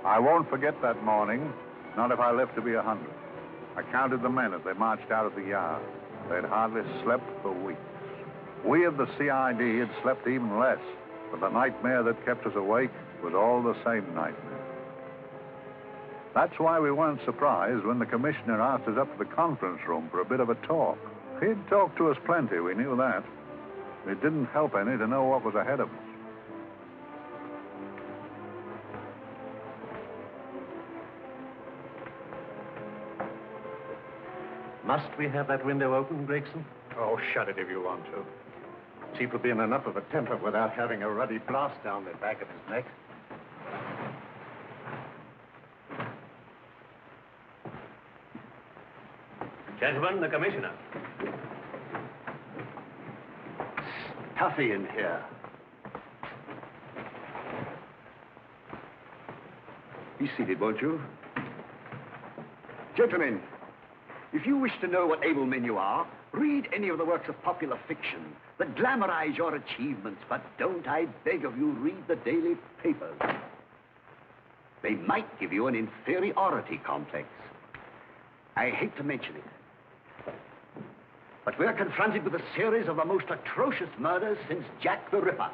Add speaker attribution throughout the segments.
Speaker 1: I won't forget that morning, not if I live to be 100. I counted the men as they marched out of the yard. They'd hardly slept for weeks. We of the CID had slept even less, but the nightmare that kept us awake was all the same nightmare. That's why we weren't surprised when the commissioner asked us up to the conference room for a bit of a talk. He'd talked to us plenty, we knew that. It didn't help any to know what was ahead of us.
Speaker 2: Must we have that window open, Gregson?
Speaker 3: Oh, shut it if you want to. Chief will be in enough of a temper without having a ruddy blast down the back of his neck.
Speaker 2: Gentlemen, the commissioner.
Speaker 3: Stuffy in here. Be seated, won't you? Gentlemen, if you wish to know what able men you are, read any of the works of popular fiction that glamorize your achievements, but don't, I beg of you, read the daily papers. They might give you an inferiority complex. I hate to mention it, but we're confronted with a series of the most atrocious murders since Jack the Ripper.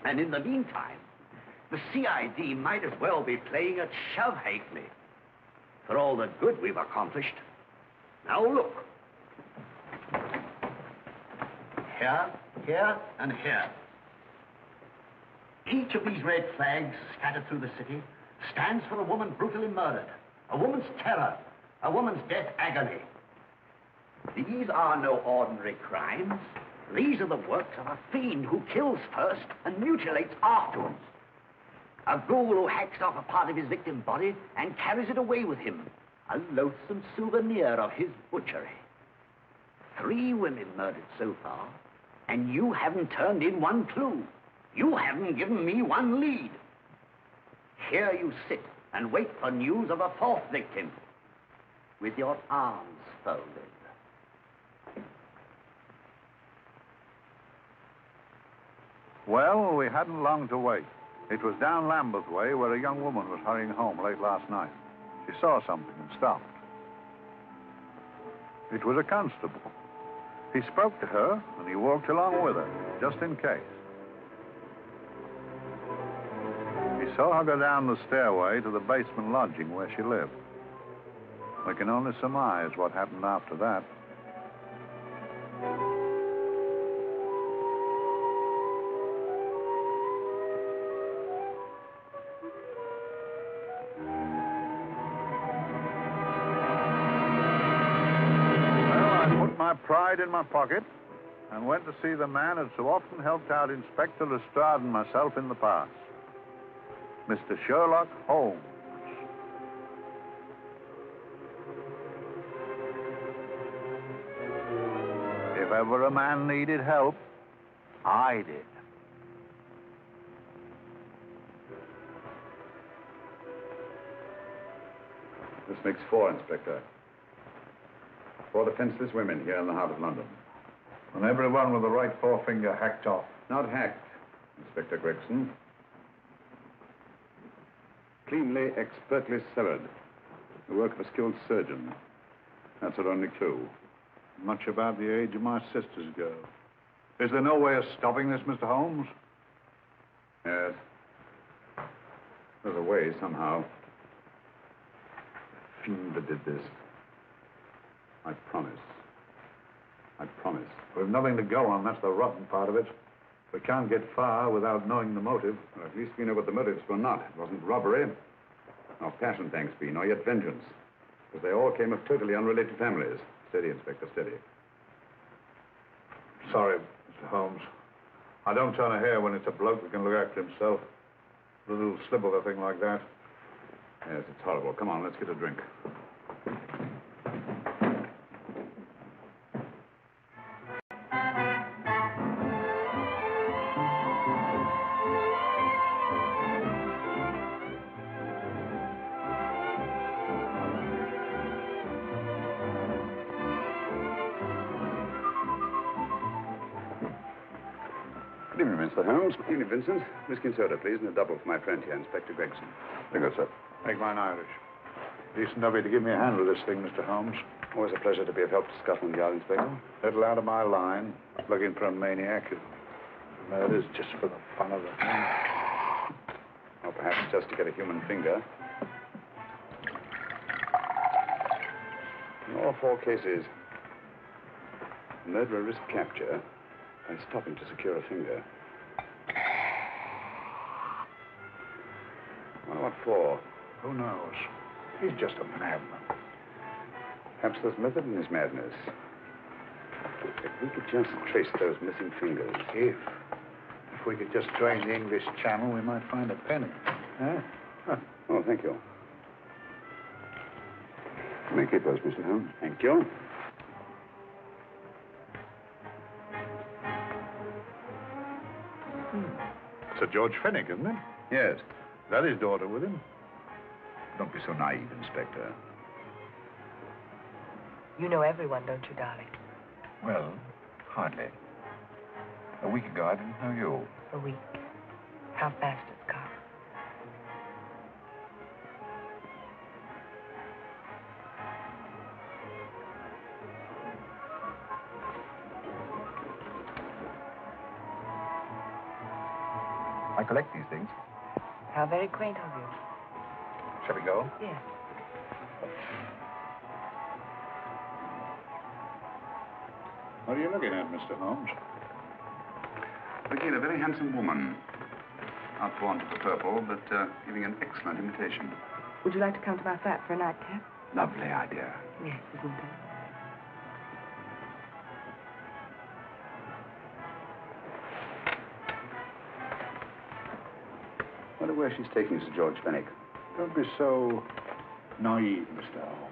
Speaker 3: And in the meantime, the CID might as well be playing at shove halfpenny for all the good we've accomplished. Now look. Here, here, and here. Each of these red flags scattered through the city stands for a woman brutally murdered, a woman's terror, a woman's death agony. These are no ordinary crimes. These are the works of a fiend who kills first and mutilates afterwards. A ghoul who hacks off a part of his victim's body and carries it away with him. A loathsome souvenir of his butchery. 3 women murdered so far, and you haven't turned in one clue. You haven't given me one lead. Here you sit and wait for news of a 4th victim, with your arms folded.
Speaker 1: Well, we hadn't long to wait. It was down Lambeth Way where a young woman was hurrying home late last night. She saw something and stopped. It was a constable. He spoke to her, and he walked along with her, just in case. He saw her go down the stairway to the basement lodging where she lived. We can only surmise what happened after that. My pride in my pocket and went to see the man who'd so often helped out Inspector Lestrade and myself in the past, Mr. Sherlock Holmes. If ever a man needed help, I did.
Speaker 4: This makes 4, Inspector. 4 defenseless women here in the heart of London.
Speaker 1: And everyone with the right forefinger hacked off.
Speaker 4: Not hacked, Inspector Gregson. Cleanly, expertly severed. The work of a skilled surgeon. That's our only clue.
Speaker 1: Much about the age of my sister's girl. Is there no way of stopping this, Mr. Holmes?
Speaker 4: Yes. There's a way, somehow. The fiend that did this. I promise. I promise.
Speaker 1: We've nothing to go on. That's the rotten part of it. We can't get far without knowing the motive.
Speaker 4: Well, at least we know what the motives were not. It wasn't robbery, nor passion, thanks be, nor yet vengeance. Because they all came of totally unrelated families. Steady, Inspector, steady.
Speaker 1: Sorry, Mr. Holmes. I don't turn a hair when it's a bloke that can look after himself. A little slip of a thing like that.
Speaker 4: Yes, it's horrible. Come on, let's get a drink. Good evening, Mr. Holmes. Good evening, Vincent. Whiskey and soda, please, and a double for my friend here, Inspector Gregson.
Speaker 1: Very good, sir. Make mine Irish. Decent of you to give me a hand with this thing, Mr. Holmes.
Speaker 4: Always a pleasure to be of help to Scotland Yard, Inspector.
Speaker 1: Little out of my line. Looking for a maniac who murders just for the fun of the thing.
Speaker 4: Or perhaps just to get a human finger. In all 4 cases, the murderer risked capture by stopping to secure a finger. Well, what for?
Speaker 1: Who knows? He's just a madman.
Speaker 4: Perhaps there's method in his madness. If we could just trace those missing fingers.
Speaker 1: If we could just drain the English Channel, we might find a penny. Huh?
Speaker 4: Oh, thank you. You may keep those, Mr. Holmes. Thank you.
Speaker 1: Sir George Fenwick, isn't it?
Speaker 4: Yes.
Speaker 1: Is that his daughter with him?
Speaker 4: Don't be so naive, Inspector.
Speaker 5: You know everyone, don't you, darling?
Speaker 4: Well, hardly. A week ago, I didn't know you.
Speaker 5: A week. How fast it's gone.
Speaker 4: I collect these things.
Speaker 5: How very quaint of you.
Speaker 4: Shall we go?
Speaker 5: Yes.
Speaker 1: What are you looking at, Mr. Holmes?
Speaker 4: Looking at a very handsome woman. Not born to the purple, but giving an excellent imitation.
Speaker 5: Would you like to come to my flat for a nightcap?
Speaker 4: Lovely idea.
Speaker 5: Yes, isn't it?
Speaker 4: Wonder where she's taking Sir George Fenwick.
Speaker 1: Don't be so naive, Mr. Holmes.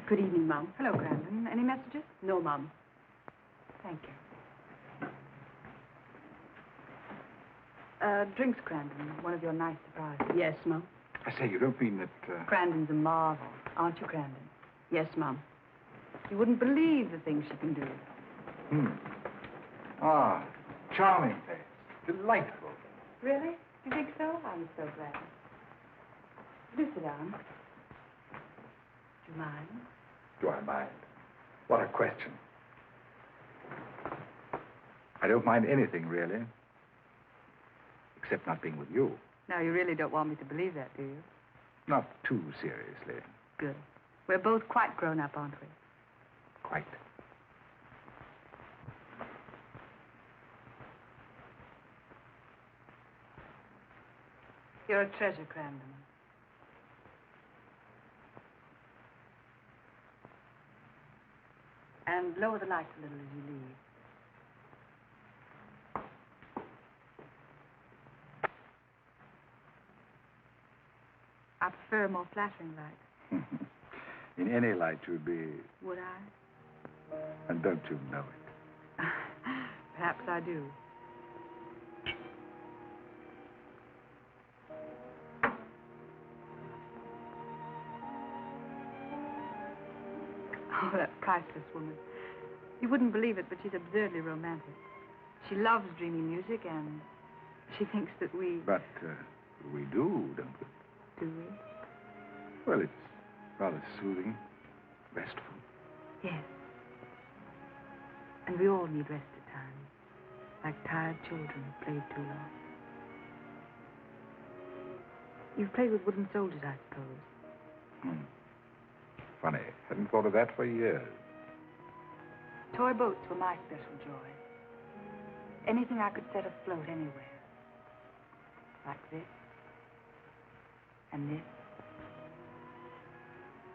Speaker 6: Good evening, Mum.
Speaker 5: Hello, Grandin. Any messages?
Speaker 6: No, Mum.
Speaker 5: Thank you. Drinks, Grandin. One of your nice surprises.
Speaker 6: Yes, Mum.
Speaker 4: I say, you don't mean that...
Speaker 5: Grandin's a marvel, aren't you, Grandin?
Speaker 6: Yes, Mum.
Speaker 5: You wouldn't believe the things she can do.
Speaker 1: Ah, charming face. Delightful.
Speaker 5: Really? You think so? I'm so glad. Do sit down. Do you mind?
Speaker 1: Do I mind? What a question. I don't mind anything, really. Except not being with you.
Speaker 5: Now, you really don't want me to believe that, do you?
Speaker 1: Not too seriously.
Speaker 5: Good. We're both quite grown up, aren't we?
Speaker 1: Quite.
Speaker 5: You're a treasure, Grandin. And lower the lights a little as you leave. I prefer a more flattering light.
Speaker 1: In any light, you'd be...
Speaker 5: Would I?
Speaker 1: And don't you know it?
Speaker 5: Perhaps I do. Oh, that priceless woman. You wouldn't believe it, but she's absurdly romantic. She loves dreamy music, and she thinks that we...
Speaker 1: But we do, don't we?
Speaker 5: Do we?
Speaker 1: Well, it's rather soothing, restful.
Speaker 5: Yes. And we all need rest at times. like tired children who played too long. You've played with wooden soldiers, I suppose.
Speaker 1: Funny. Hadn't thought of that for years.
Speaker 5: Toy boats were my special joy. Anything I could set afloat anywhere. Like this. And this.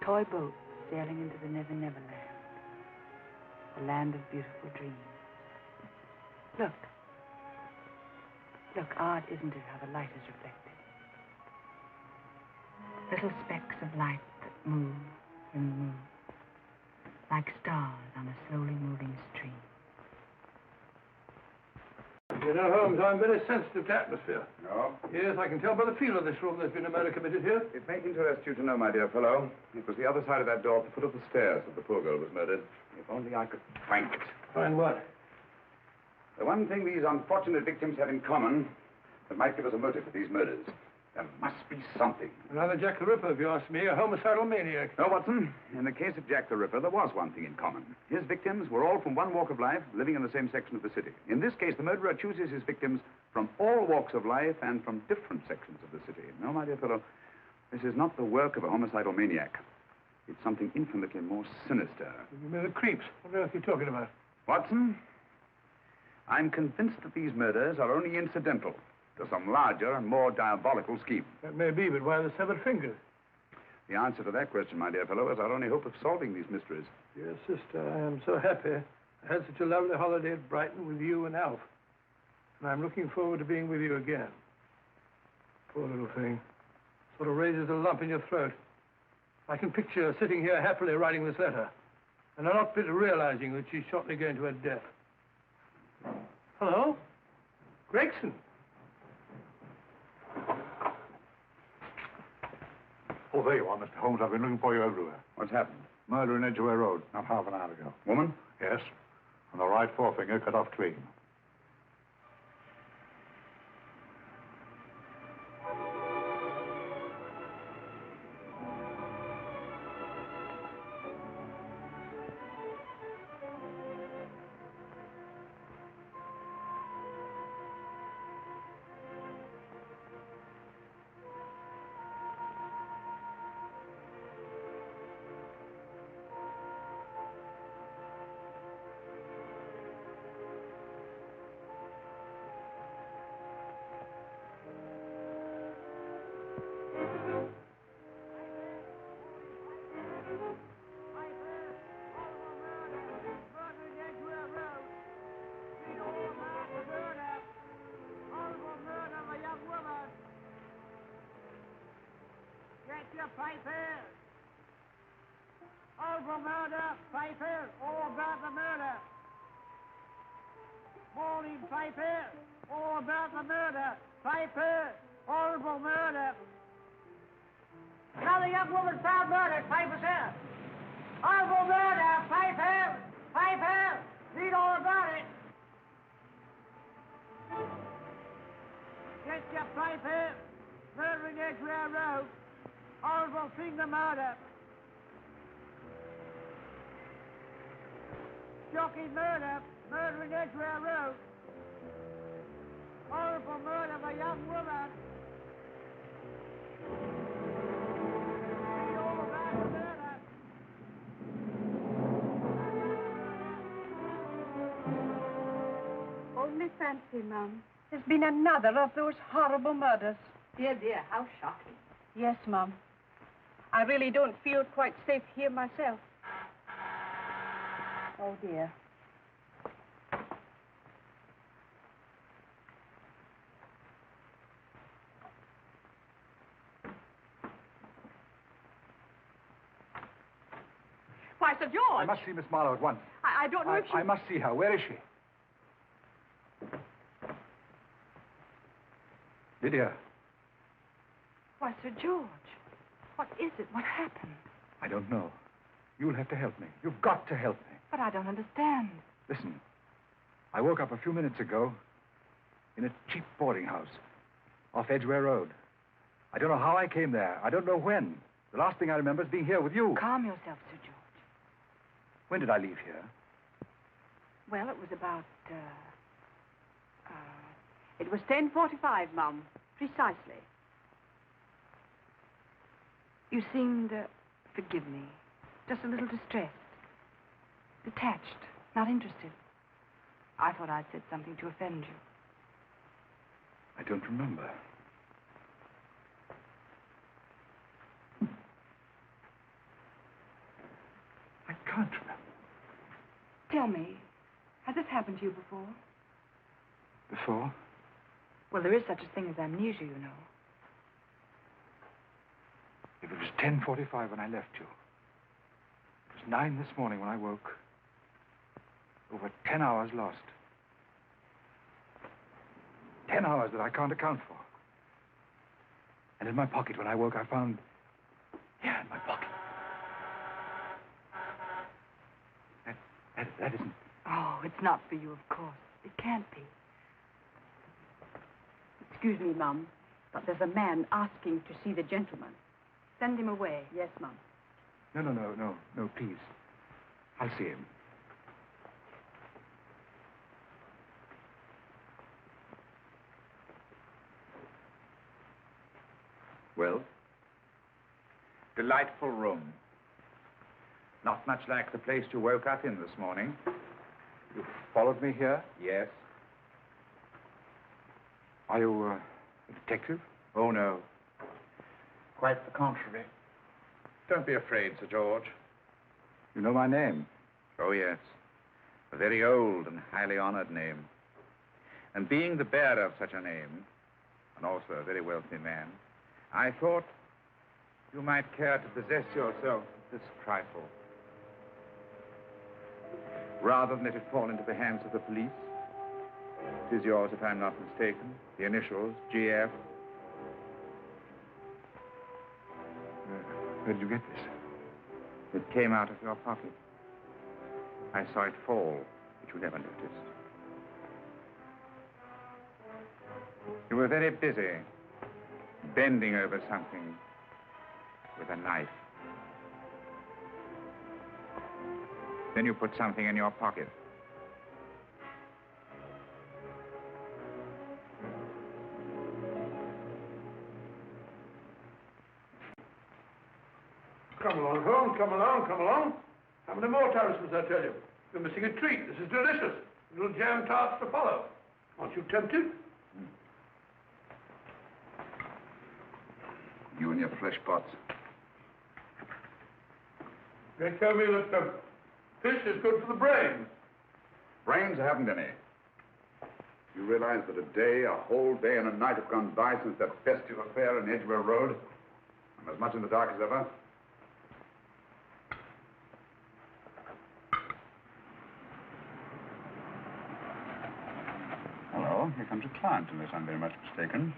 Speaker 5: Toy boats sailing into the Never Never Land. The land of beautiful dreams. Look. Look, odd, isn't it, how the light is reflected? Little specks of light that move and move. Like stars on a slowly moving stream.
Speaker 6: You know, Holmes, I'm very sensitive to atmosphere.
Speaker 4: No?
Speaker 6: Yes, I can tell by the feel of this room there's been a murder committed here.
Speaker 4: It may interest you to know, my dear fellow, it was the other side of that door at the foot of the stairs that the poor girl was murdered. If only I could find it.
Speaker 6: Find what?
Speaker 4: The one thing these unfortunate victims have in common that might give us a motive for these murders. There must be something.
Speaker 6: Another Jack the Ripper, if you ask me, a homicidal maniac.
Speaker 4: No, Watson. In the case of Jack the Ripper, there was one thing in common. His victims were all from one walk of life, living in the same section of the city. In this case, the murderer chooses his victims from all walks of life and from different sections of the city. No, my dear fellow, this is not the work of a homicidal maniac. It's something infinitely more sinister.
Speaker 6: You mean the creeps? What on earth are you talking about?
Speaker 4: Watson, I'm convinced that these murders are only incidental to some larger and more diabolical scheme.
Speaker 6: That may be, but why the severed fingers?
Speaker 4: The answer to that question, my dear fellow, is our only hope of solving these mysteries.
Speaker 6: Dear sister, I am so happy. I had such a lovely holiday at Brighton with you and Alf. And I'm looking forward to being with you again. Poor little thing. Sort of raises a lump in your throat. I can picture her sitting here happily writing this letter. And I'm not bit realizing that she's shortly going to her death. Hello? Gregson.
Speaker 1: Oh, there you are, Mr. Holmes. I've been looking for you everywhere.
Speaker 4: What's happened?
Speaker 1: Murder in Edgware Road, not half an hour ago.
Speaker 4: Woman?
Speaker 1: Yes. And the right forefinger cut off clean.
Speaker 7: Papers! Over murder, papers, all about the murder. Morning papers, all about the murder. Papers, horrible murder. Another young woman found murdered, papers here. Horrible murder, papers, papers, read all about it. Get your papers, murder in Edgware Road. Horrible finger murder. Shocking murder. Murder in Edgware Road. Horrible murder of a young woman. Read all about the murder.
Speaker 5: Only fancy, Mum. There's been another of those horrible murders.
Speaker 8: Dear, dear, how shocking.
Speaker 5: Yes, Mum. I really don't feel quite safe here myself. Oh, dear.
Speaker 8: Why, Sir George!
Speaker 1: I must see Miss Marlowe at once.
Speaker 8: I don't know if she...
Speaker 1: I must see her. Where is she? Lydia.
Speaker 5: Why, Sir George, what is it? What happened?
Speaker 1: I don't know. You'll have to help me. You've got to help me.
Speaker 5: But I don't understand.
Speaker 1: Listen. I woke up a few minutes ago in a cheap boarding house off Edgware Road. I don't know how I came there. I don't know when. The last thing I remember is being here with you.
Speaker 5: Calm yourself, Sir George.
Speaker 1: When did I leave here?
Speaker 5: Well, it was about
Speaker 8: It was 10:45, Mum. Precisely.
Speaker 5: You seemed, forgive me, just a little distressed. Detached, not interested. I thought I'd said something to offend you.
Speaker 4: I don't remember. I can't remember.
Speaker 5: Tell me, has this happened to you before?
Speaker 4: Before?
Speaker 5: Well, there is such a thing as amnesia, you know.
Speaker 4: If it was 10:45 when I left you, it was 9 this morning when I woke. Over 10 hours lost. 10 hours that I can't account for. And in my pocket when I woke, I found... Yeah, in my pocket. That isn't...
Speaker 5: Oh, it's not for you, of course. It can't be.
Speaker 8: Excuse me, Mum, but there's a man asking to see the gentleman.
Speaker 5: Send him away.
Speaker 8: Yes, Mum.
Speaker 4: No, please. I'll see him. Well? Delightful room. Not much like the place you woke up in this morning. You followed me here? Yes. Are you a detective? Oh, no. Quite the contrary. Don't be afraid, Sir George. You know my name? Oh, yes. A very old and highly honored name. And being the bearer of such a name, and also a very wealthy man, I thought you might care to possess yourself this trifle. Rather than let it fall into the hands of the police. It is yours, if I'm not mistaken. The initials, GF. Where did you get this? It came out of your pocket. I saw it fall, but you never noticed. You were very busy, bending over something with a knife. Then you put something in your pocket.
Speaker 6: Come along, Holmes, come along, come along. How many more toasts, I tell you? You're missing a treat. This is delicious. Little jam tarts to follow. Aren't you tempted?
Speaker 4: You and your fresh pots.
Speaker 6: They tell me that fish is good for the brain.
Speaker 4: Brains, I haven't any. You realize that a whole day and a night have gone by since that festive affair in Edgware Road? I'm as much in the dark as ever. Hello, here comes a client, unless I'm very much mistaken.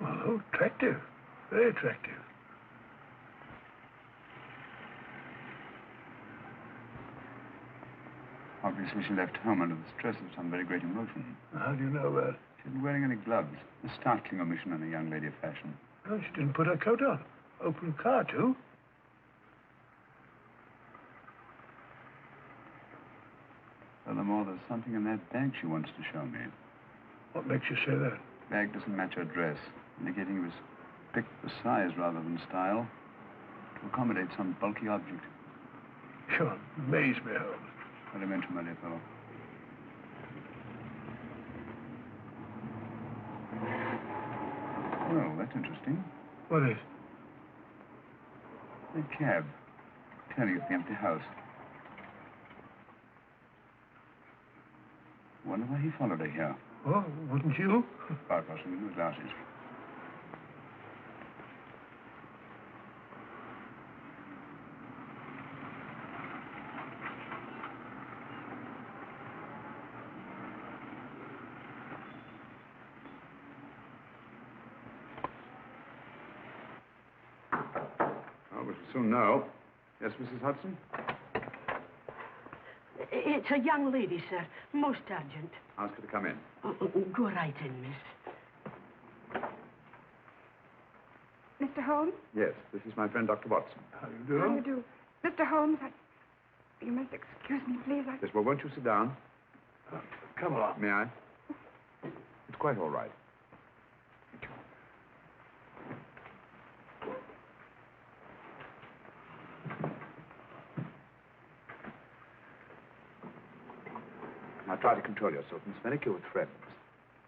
Speaker 6: Oh, attractive. Very attractive.
Speaker 4: Obviously, she left home under the stress of some very great emotion.
Speaker 6: How do you know that?
Speaker 4: She isn't wearing any gloves. A startling omission in a young lady of fashion.
Speaker 6: Oh, she didn't put her coat on. Open car, too.
Speaker 4: Furthermore, there's something in that bag she wants to show me.
Speaker 6: What makes you say that?
Speaker 4: The bag doesn't match her dress, indicating it was picked for size rather than style, to accommodate some bulky object.
Speaker 6: You amaze me, Holmes.
Speaker 4: What do you mention, my dear fellow? Well, that's interesting.
Speaker 6: What is?
Speaker 4: The cab, turning at the empty house. Wonder why he followed her here.
Speaker 6: Oh, wouldn't you?
Speaker 4: Quite possibly with glasses. Oh, we shall soon know. Yes, Mrs. Hudson?
Speaker 7: It's a young lady, sir. Most urgent.
Speaker 4: Ask her to come in.
Speaker 7: Go right in, miss.
Speaker 5: Mr. Holmes?
Speaker 4: Yes, this is my friend, Dr. Watson.
Speaker 6: How do you do?
Speaker 5: How do you do? Mr. Holmes, you must excuse me, please.
Speaker 4: Yes, well, won't you sit down?
Speaker 6: Come along.
Speaker 4: May I? It's quite all right. Thank you. Now try to control yourself, Miss Fenwick. You're with friends.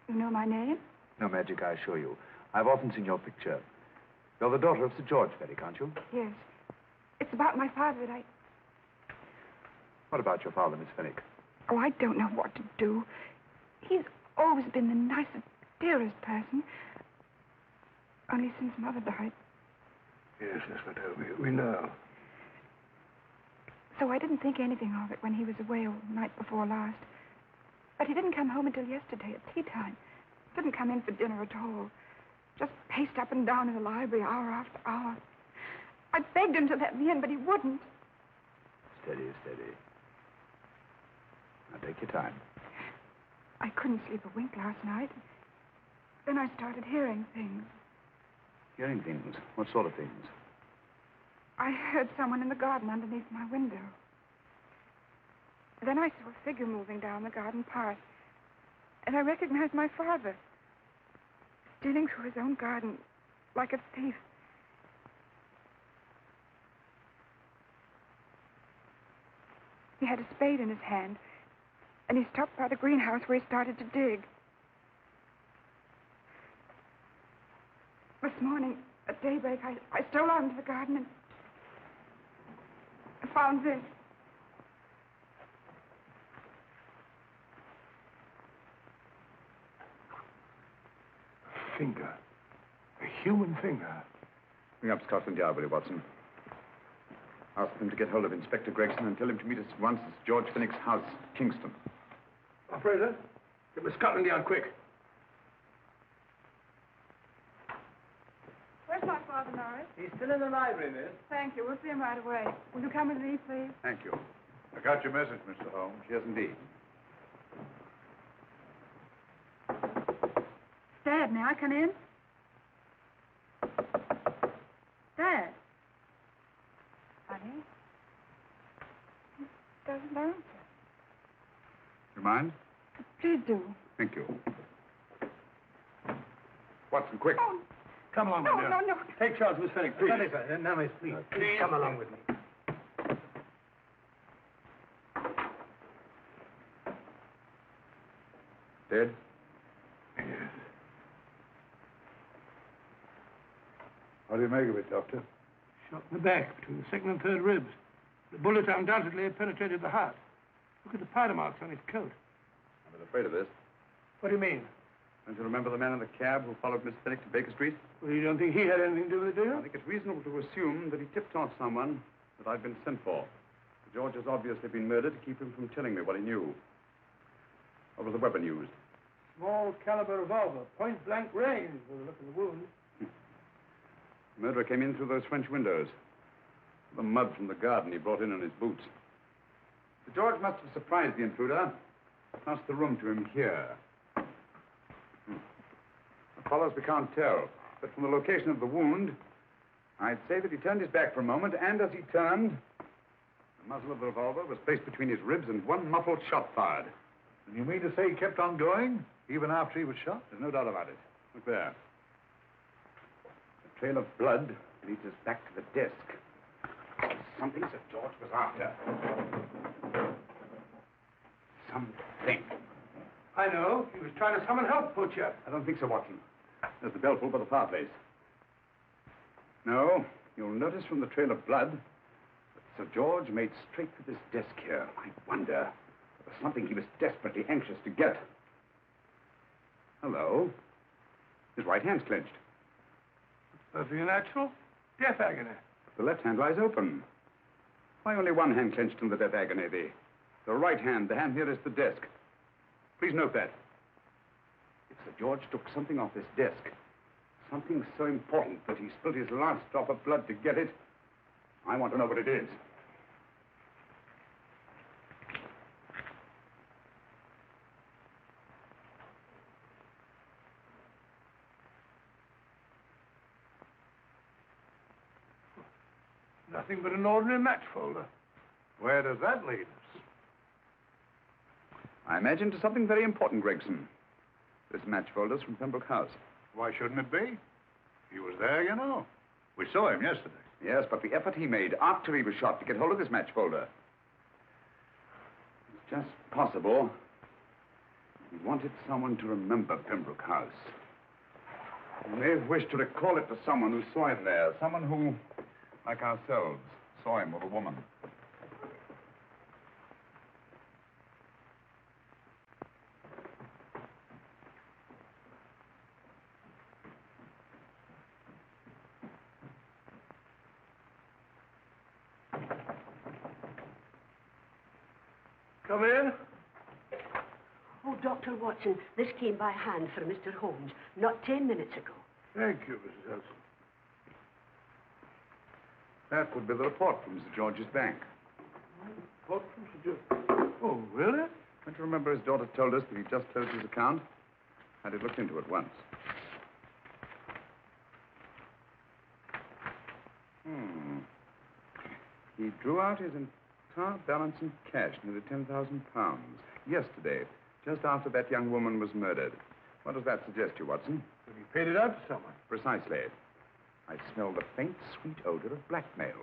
Speaker 5: You know my name?
Speaker 4: No magic, I assure you. I've often seen your picture. You're the daughter of Sir George Fenwick, aren't you?
Speaker 5: Yes. It's about my father that
Speaker 4: What about your father, Miss Fenwick?
Speaker 5: Oh, I don't know what to do. He's always been the nicest, dearest person. Only since Mother died.
Speaker 6: Yes, Miss Matilda, we know.
Speaker 5: So I didn't think anything of it when he was away all night before last. But he didn't come home until yesterday at tea time. Didn't come in for dinner at all. Just paced up and down in the library hour after hour. I begged him to let me in, but he wouldn't.
Speaker 4: Steady, steady. Now take your time.
Speaker 5: I couldn't sleep a wink last night. Then I started hearing things.
Speaker 4: Hearing things? What sort of things?
Speaker 5: I heard someone in the garden underneath my window. Then I saw a figure moving down the garden path. And I recognized my father. Stealing through his own garden like a thief. He had a spade in his hand. And he stopped by the greenhouse where he started to dig. This morning, at daybreak, I stole out into the garden and I found this.
Speaker 6: A finger. A human finger.
Speaker 4: Bring up Scotland Yard, will you, Watson? Ask them to get hold of Inspector Gregson and tell him to meet us at once at George Fenwick's house, Kingston.
Speaker 6: Operator, get me Scotland Yard quick.
Speaker 5: Where's my father, Norris?
Speaker 6: He's still in the library, miss.
Speaker 5: Thank you. We'll see him right away. Will you come with me, please?
Speaker 4: Thank you.
Speaker 1: I got your message, Mr. Holmes.
Speaker 4: Yes, indeed.
Speaker 5: Dad, may I come in? Dad. Honey? He doesn't answer.
Speaker 4: You mind?
Speaker 5: Please do.
Speaker 4: Thank you. Watson, quick.
Speaker 5: Oh,
Speaker 6: Come along,
Speaker 5: no,
Speaker 6: my dear.
Speaker 5: no, no.
Speaker 6: Take charge, Miss Fenwick, please.
Speaker 2: Now, miss, please.
Speaker 6: Please come along with me.
Speaker 4: Dead?
Speaker 6: Yes.
Speaker 1: What do you make of it, Doctor?
Speaker 6: Shot in the back between the second and third ribs. The bullet undoubtedly penetrated the heart. Look at the powder marks on his coat.
Speaker 4: I've been afraid of this.
Speaker 6: What do you mean?
Speaker 4: Don't you remember the man in the cab who followed Miss Fenwick to Baker Street?
Speaker 6: Well, you don't think he had anything to do with it, do
Speaker 4: I
Speaker 6: you?
Speaker 4: think it's reasonable to assume that he tipped off someone that I've been sent for. George has obviously been murdered to keep him from telling me what he knew. What was the weapon used?
Speaker 6: Small caliber revolver, point blank range, by the look of the wound.
Speaker 4: The murderer came in through those French windows. The mud from the garden he brought in his boots. Sir George must have surprised the intruder. Passed the room to him here. What follows we can't tell. But from the location of the wound, I'd say that he turned his back for a moment, and as he turned, the muzzle of the revolver was placed between his ribs and one muffled shot fired.
Speaker 1: And you mean to say he kept on going, even after he was shot?
Speaker 4: There's no doubt about it. Look there. The trail of blood leads us back to the desk. Something Sir George was after. Something.
Speaker 6: I know. He was trying to summon help, poor chap.
Speaker 4: I don't think so, Watson. There's the bell pull by the fireplace. No, you'll notice from the trail of blood that Sir George made straight for this desk here. I wonder, it was something he was desperately anxious to get. Hello. His right hand's clenched.
Speaker 6: Perfectly natural. Death agony.
Speaker 4: The left hand lies open. Why only one hand clenched in the death agony? The right hand, the hand nearest the desk. Please note that. If Sir George took something off this desk, something so important that he spilled his last drop of blood to get it, I want to know what it is.
Speaker 6: Nothing but an ordinary match folder.
Speaker 1: Where does that lead us?
Speaker 4: I imagine to something very important, Gregson. This match folder's from Pembroke House.
Speaker 1: Why shouldn't it be? He was there, you know. We saw him yesterday.
Speaker 4: Yes, but the effort he made after he was shot to get hold of this match folder. It's just possible he wanted someone to remember Pembroke House. He may have wished to recall it to someone who saw him there. Someone who, like ourselves, saw him with a woman.
Speaker 6: Come in.
Speaker 9: Oh, Dr. Watson, this came by hand for Mr. Holmes not 10 minutes ago.
Speaker 6: Thank you, Mrs. Elson.
Speaker 4: That would be the report from Mr. George's bank.
Speaker 6: What from Sir George? Oh, really?
Speaker 4: Don't you remember his daughter told us that he just closed his account? Had it looked into at once. He drew out his entire balance in cash, nearly £10,000, yesterday, just after that young woman was murdered. What does that suggest you, Watson?
Speaker 6: Have you paid it out to someone?
Speaker 4: Precisely. I smell the faint, sweet odor of blackmail.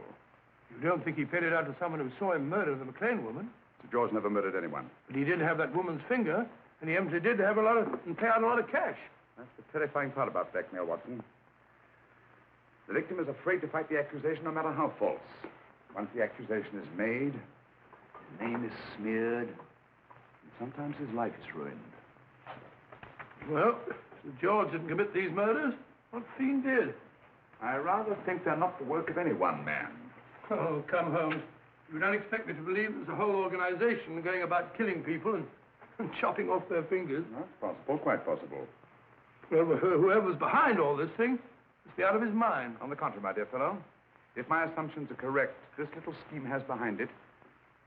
Speaker 6: You don't think he paid it out to someone who saw him murder the McLean woman?
Speaker 4: Sir George never murdered anyone.
Speaker 6: But he did have that woman's finger, and he empty did have and pay out a lot of cash.
Speaker 4: That's the terrifying part about blackmail, Watson. The victim is afraid to fight the accusation no matter how false. Once the accusation is made, his name is smeared, and sometimes his life is ruined.
Speaker 6: Well, Sir George didn't commit these murders. What fiend did?
Speaker 4: I rather think they're not the work of any one man.
Speaker 6: Oh, come, Holmes. You don't expect me to believe there's a whole organization going about killing people and chopping off their fingers.
Speaker 4: That's possible, quite possible.
Speaker 6: Well, whoever's behind all this thing must be out of his mind.
Speaker 4: On the contrary, my dear fellow, if my assumptions are correct, this little scheme has behind it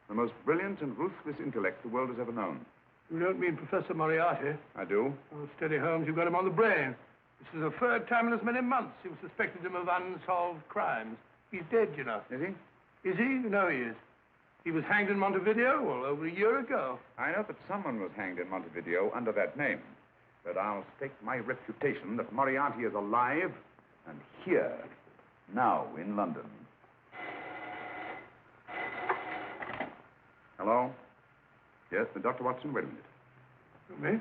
Speaker 4: the most brilliant and ruthless intellect the world has ever known.
Speaker 6: You don't mean Professor Moriarty?
Speaker 4: I do.
Speaker 6: Oh, steady, Holmes. You've got him on the brain. This is the third time in as many months he was suspected him of unsolved crimes. He's dead, you know.
Speaker 4: Is he?
Speaker 6: Is he? You know he is. He was hanged in Montevideo, well, over a year ago.
Speaker 4: I know that someone was hanged in Montevideo under that name. But I'll stake my reputation that Moriarty is alive and here, now in London. Hello? Yes, Dr. Watson, wait a minute.
Speaker 6: Me?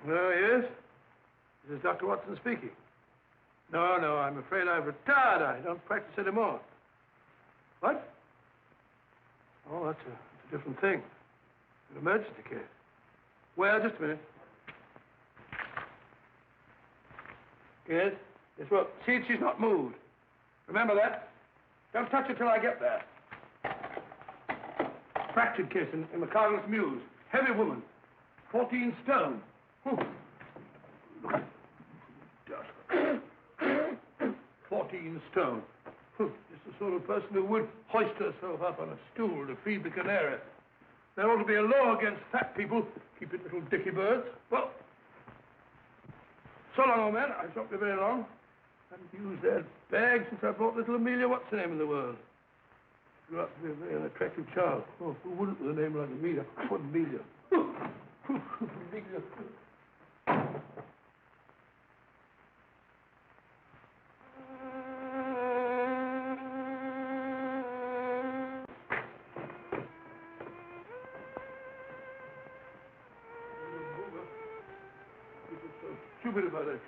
Speaker 6: Oh, yes? This is Dr. Watson speaking. No, I'm afraid I've retired. I don't practice anymore. What? Oh, that's a different thing. An emergency case. Well, just a minute. Yes? Yes, well, see that she's not moved. Remember that? Don't touch her till I get there. Fractured case in the Cardinal's Mews. Heavy woman. 14 stone. Look at dust. 14 stone. Just the sort of person who would hoist herself up on a stool to feed the canary. There ought to be a law against fat people. Keep it little dicky birds. Well, so long, old man. I shan't be very long. I haven't used that bag since I brought little Amelia, what's her name in the world? Grew up to be a very unattractive child. Oh, who wouldn't with a name like Amelia? What Amelia? Amelia. Stupid about it.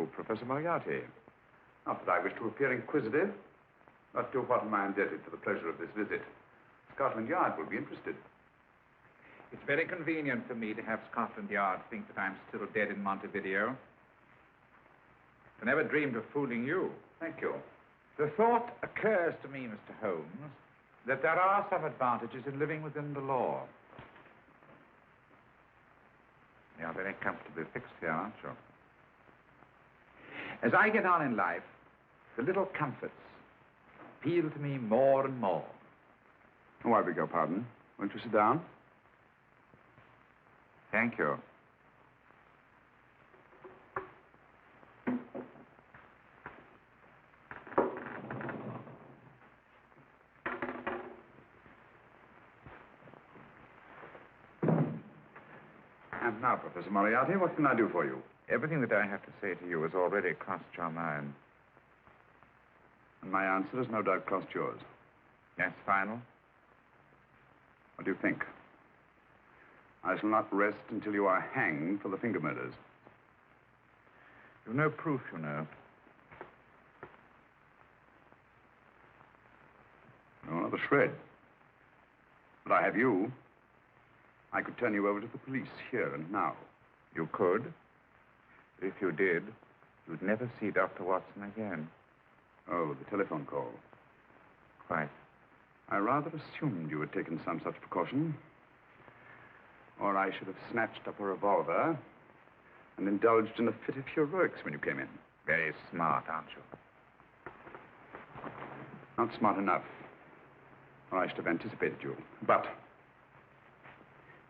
Speaker 4: you, Professor Moriarty. Not that I wish to appear inquisitive, but to what am I indebted for the pleasure of this visit? Scotland Yard will be interested.
Speaker 10: It's very convenient for me to have Scotland Yard think that I'm still dead in Montevideo. I never dreamed of fooling you.
Speaker 4: Thank you.
Speaker 10: The thought occurs to me, Mr. Holmes, that there are some advantages in living within the law. You're very comfortably fixed here, aren't you? As I get on in life, the little comforts appeal to me more and more.
Speaker 4: Oh, I beg your pardon. Won't you sit down?
Speaker 10: Thank you.
Speaker 4: And now, Professor Moriarty, what can I do for you?
Speaker 10: Everything that I have to say to you has already crossed your mind.
Speaker 4: And my answer has no doubt crossed yours.
Speaker 10: Yes, final?
Speaker 4: What do you think? I shall not rest until you are hanged for the finger murders.
Speaker 10: You've no proof, you know.
Speaker 4: No, not a shred. But I have you. I could turn you over to the police here and now.
Speaker 10: You could. But if you did, you'd never see Dr. Watson again.
Speaker 4: Oh, the telephone call.
Speaker 10: Quite.
Speaker 4: I rather assumed you had taken some such precaution. Or I should have snatched up a revolver and indulged in a fit of heroics when you came in.
Speaker 10: Very smart, aren't you?
Speaker 4: Not smart enough. Or I should have anticipated you. But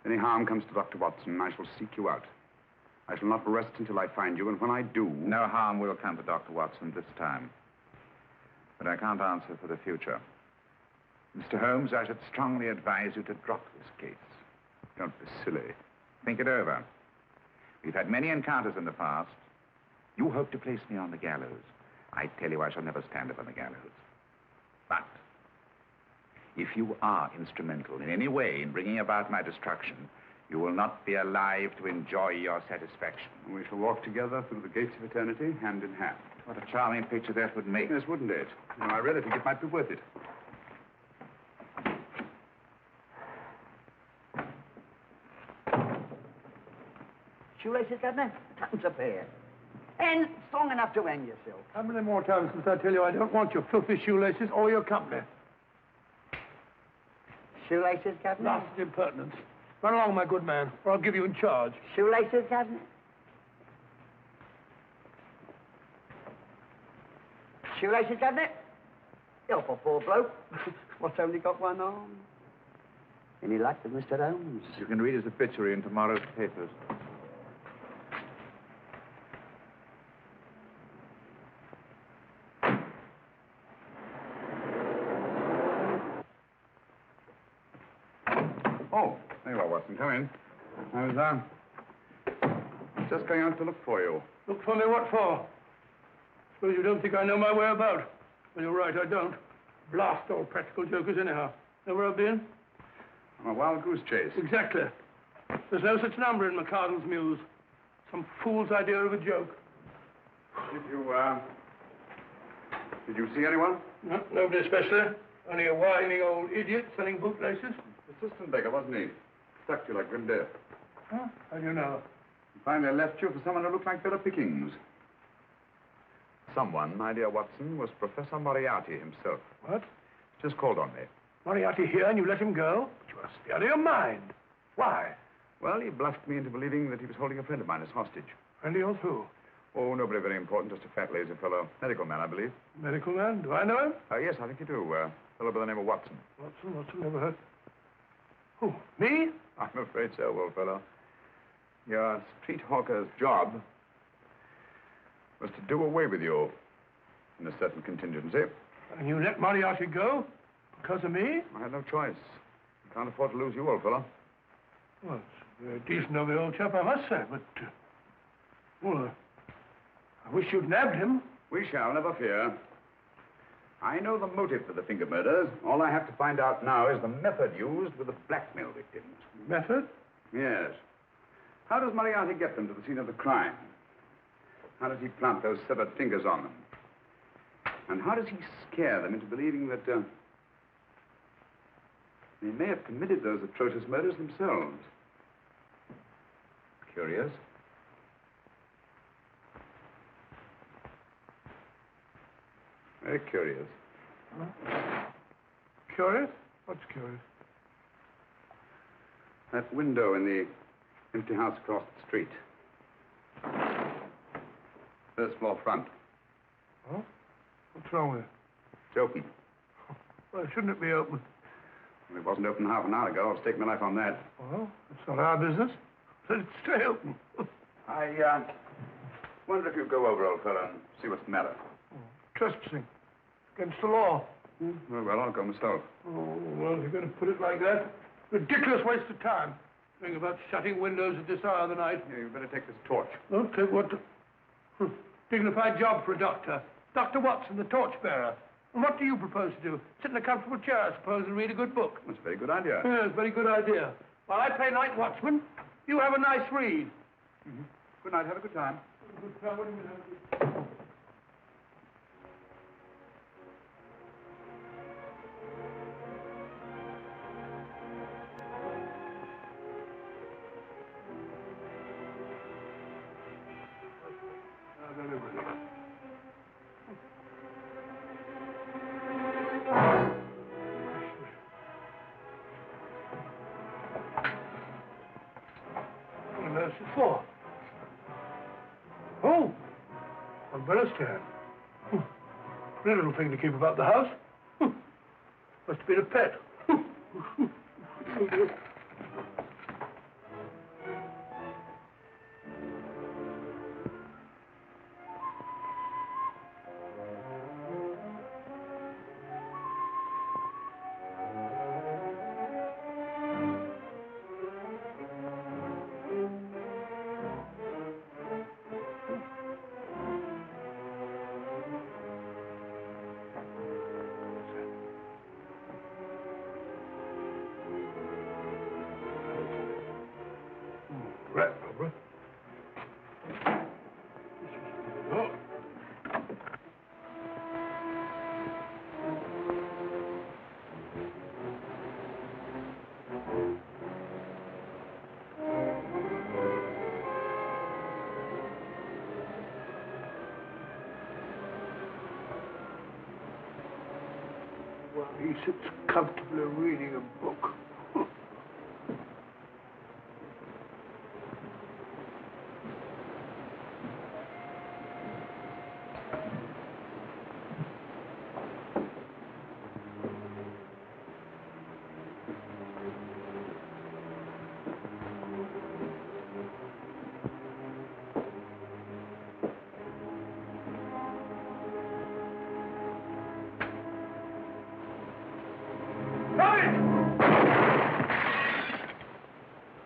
Speaker 4: if any harm comes to Dr. Watson, I shall seek you out. I shall not rest until I find you, and when I do...
Speaker 10: No harm will come to Dr. Watson this time. But I can't answer for the future. Mr. Holmes, I should strongly advise you to drop this case.
Speaker 4: Don't be silly.
Speaker 10: Think it over. We've had many encounters in the past. You hope to place me on the gallows. I tell you I shall never stand upon the gallows. But if you are instrumental in any way in bringing about my destruction, you will not be alive to enjoy your satisfaction.
Speaker 4: We shall walk together through the gates of eternity, hand in hand.
Speaker 10: What a charming picture that would make.
Speaker 4: Yes, wouldn't it? You know, I really think it might be worth it.
Speaker 3: Shoelaces, Governor? Tuppence a pair. And strong enough to hang yourself.
Speaker 6: How many more times must I tell you I don't want your filthy shoelaces or your company?
Speaker 3: Shoelaces, Governor?
Speaker 6: Last impertinence. Run along, my good man, or I'll give you in charge.
Speaker 3: Shoelaces, Governor? Shoelaces, Governor? Help a poor bloke. What's only got one arm? Any luck with Mr. Holmes?
Speaker 10: You can read his obituary in tomorrow's papers.
Speaker 4: Oh, there you are, Watson. Come in. I was, just going out to look for you.
Speaker 6: Look for me what for? Suppose you don't think I know my way about. Well, you're right, I don't. Blast all practical jokers anyhow. Know where I've been?
Speaker 4: On a wild goose chase.
Speaker 6: Exactly. There's no such number in McCardle's Muse. Some fool's idea of a joke.
Speaker 4: Did you see anyone?
Speaker 6: No, nobody especially. Only a whining old idiot selling bootlaces.
Speaker 4: Assistant beggar, wasn't he? Stuck to you like grim death.
Speaker 6: Huh? How do you know?
Speaker 4: He finally left you for someone who looked like better pickings. Someone, my dear Watson, was Professor Moriarty himself.
Speaker 6: What?
Speaker 4: Just called on me.
Speaker 6: Moriarty here and you let him go? But you must be out of your mind. Why?
Speaker 4: Well, he bluffed me into believing that he was holding a friend of mine as hostage.
Speaker 6: Friend of yours who?
Speaker 4: Oh, nobody very important, just a fat, lazy fellow. Medical man, I believe.
Speaker 6: Medical man? Do I know him?
Speaker 4: Yes, I think you do. A fellow by the name of Watson.
Speaker 6: Watson, never heard. Who, me?
Speaker 4: I'm afraid so, old fellow. Your street hawker's job was to do away with you in a certain contingency.
Speaker 6: And you let Moriarty go? Because of me?
Speaker 4: I had no choice. I can't afford to lose you, old fellow.
Speaker 6: Well, it's very decent of the old chap, I must say, but... well, I wish you'd nabbed him.
Speaker 4: We shall, never fear. I know the motive for the finger murders. All I have to find out now is the method used with the blackmail victims.
Speaker 6: Method?
Speaker 4: Yes. How does Moriarty get them to the scene of the crime? How does he plant those severed fingers on them? And how does he scare them into believing that they may have committed those atrocious murders themselves? Curious. Very curious.
Speaker 6: Huh? Curious? What's curious?
Speaker 4: That window in the empty house across the street. First floor front.
Speaker 6: Oh? What's wrong with it?
Speaker 4: It's open.
Speaker 6: Well, shouldn't it be open?
Speaker 4: Well, it wasn't open half an hour ago. I'll stake my life on that.
Speaker 6: Well, it's not our business. Let it stay open.
Speaker 4: I wonder if you'd go over, old fellow, and see what's the matter.
Speaker 6: Oh, trespassing. Against the law.
Speaker 4: Well, I'll go myself.
Speaker 6: Oh, well, if you're going to put it like that, ridiculous waste of time. Think about shutting windows at this hour of the night.
Speaker 4: Yeah, you'd better take this torch.
Speaker 6: Oh, take what? Dignified job for a doctor. Dr. Watson, the torchbearer. And what do you propose to do? Sit in a comfortable chair, I suppose, and read a good book.
Speaker 4: That's a very good idea.
Speaker 6: Yes, very good idea. While I play night watchman, you have a nice read.
Speaker 4: Mm-hmm. Good night. Have a good time.
Speaker 6: Good time. What do you mean, have a good time? For? Oh, umbrella stand. Pretty little thing to keep about the house. Must have been a pet. Right, Barbara. Oh. Well, he sits comfortably reading a book.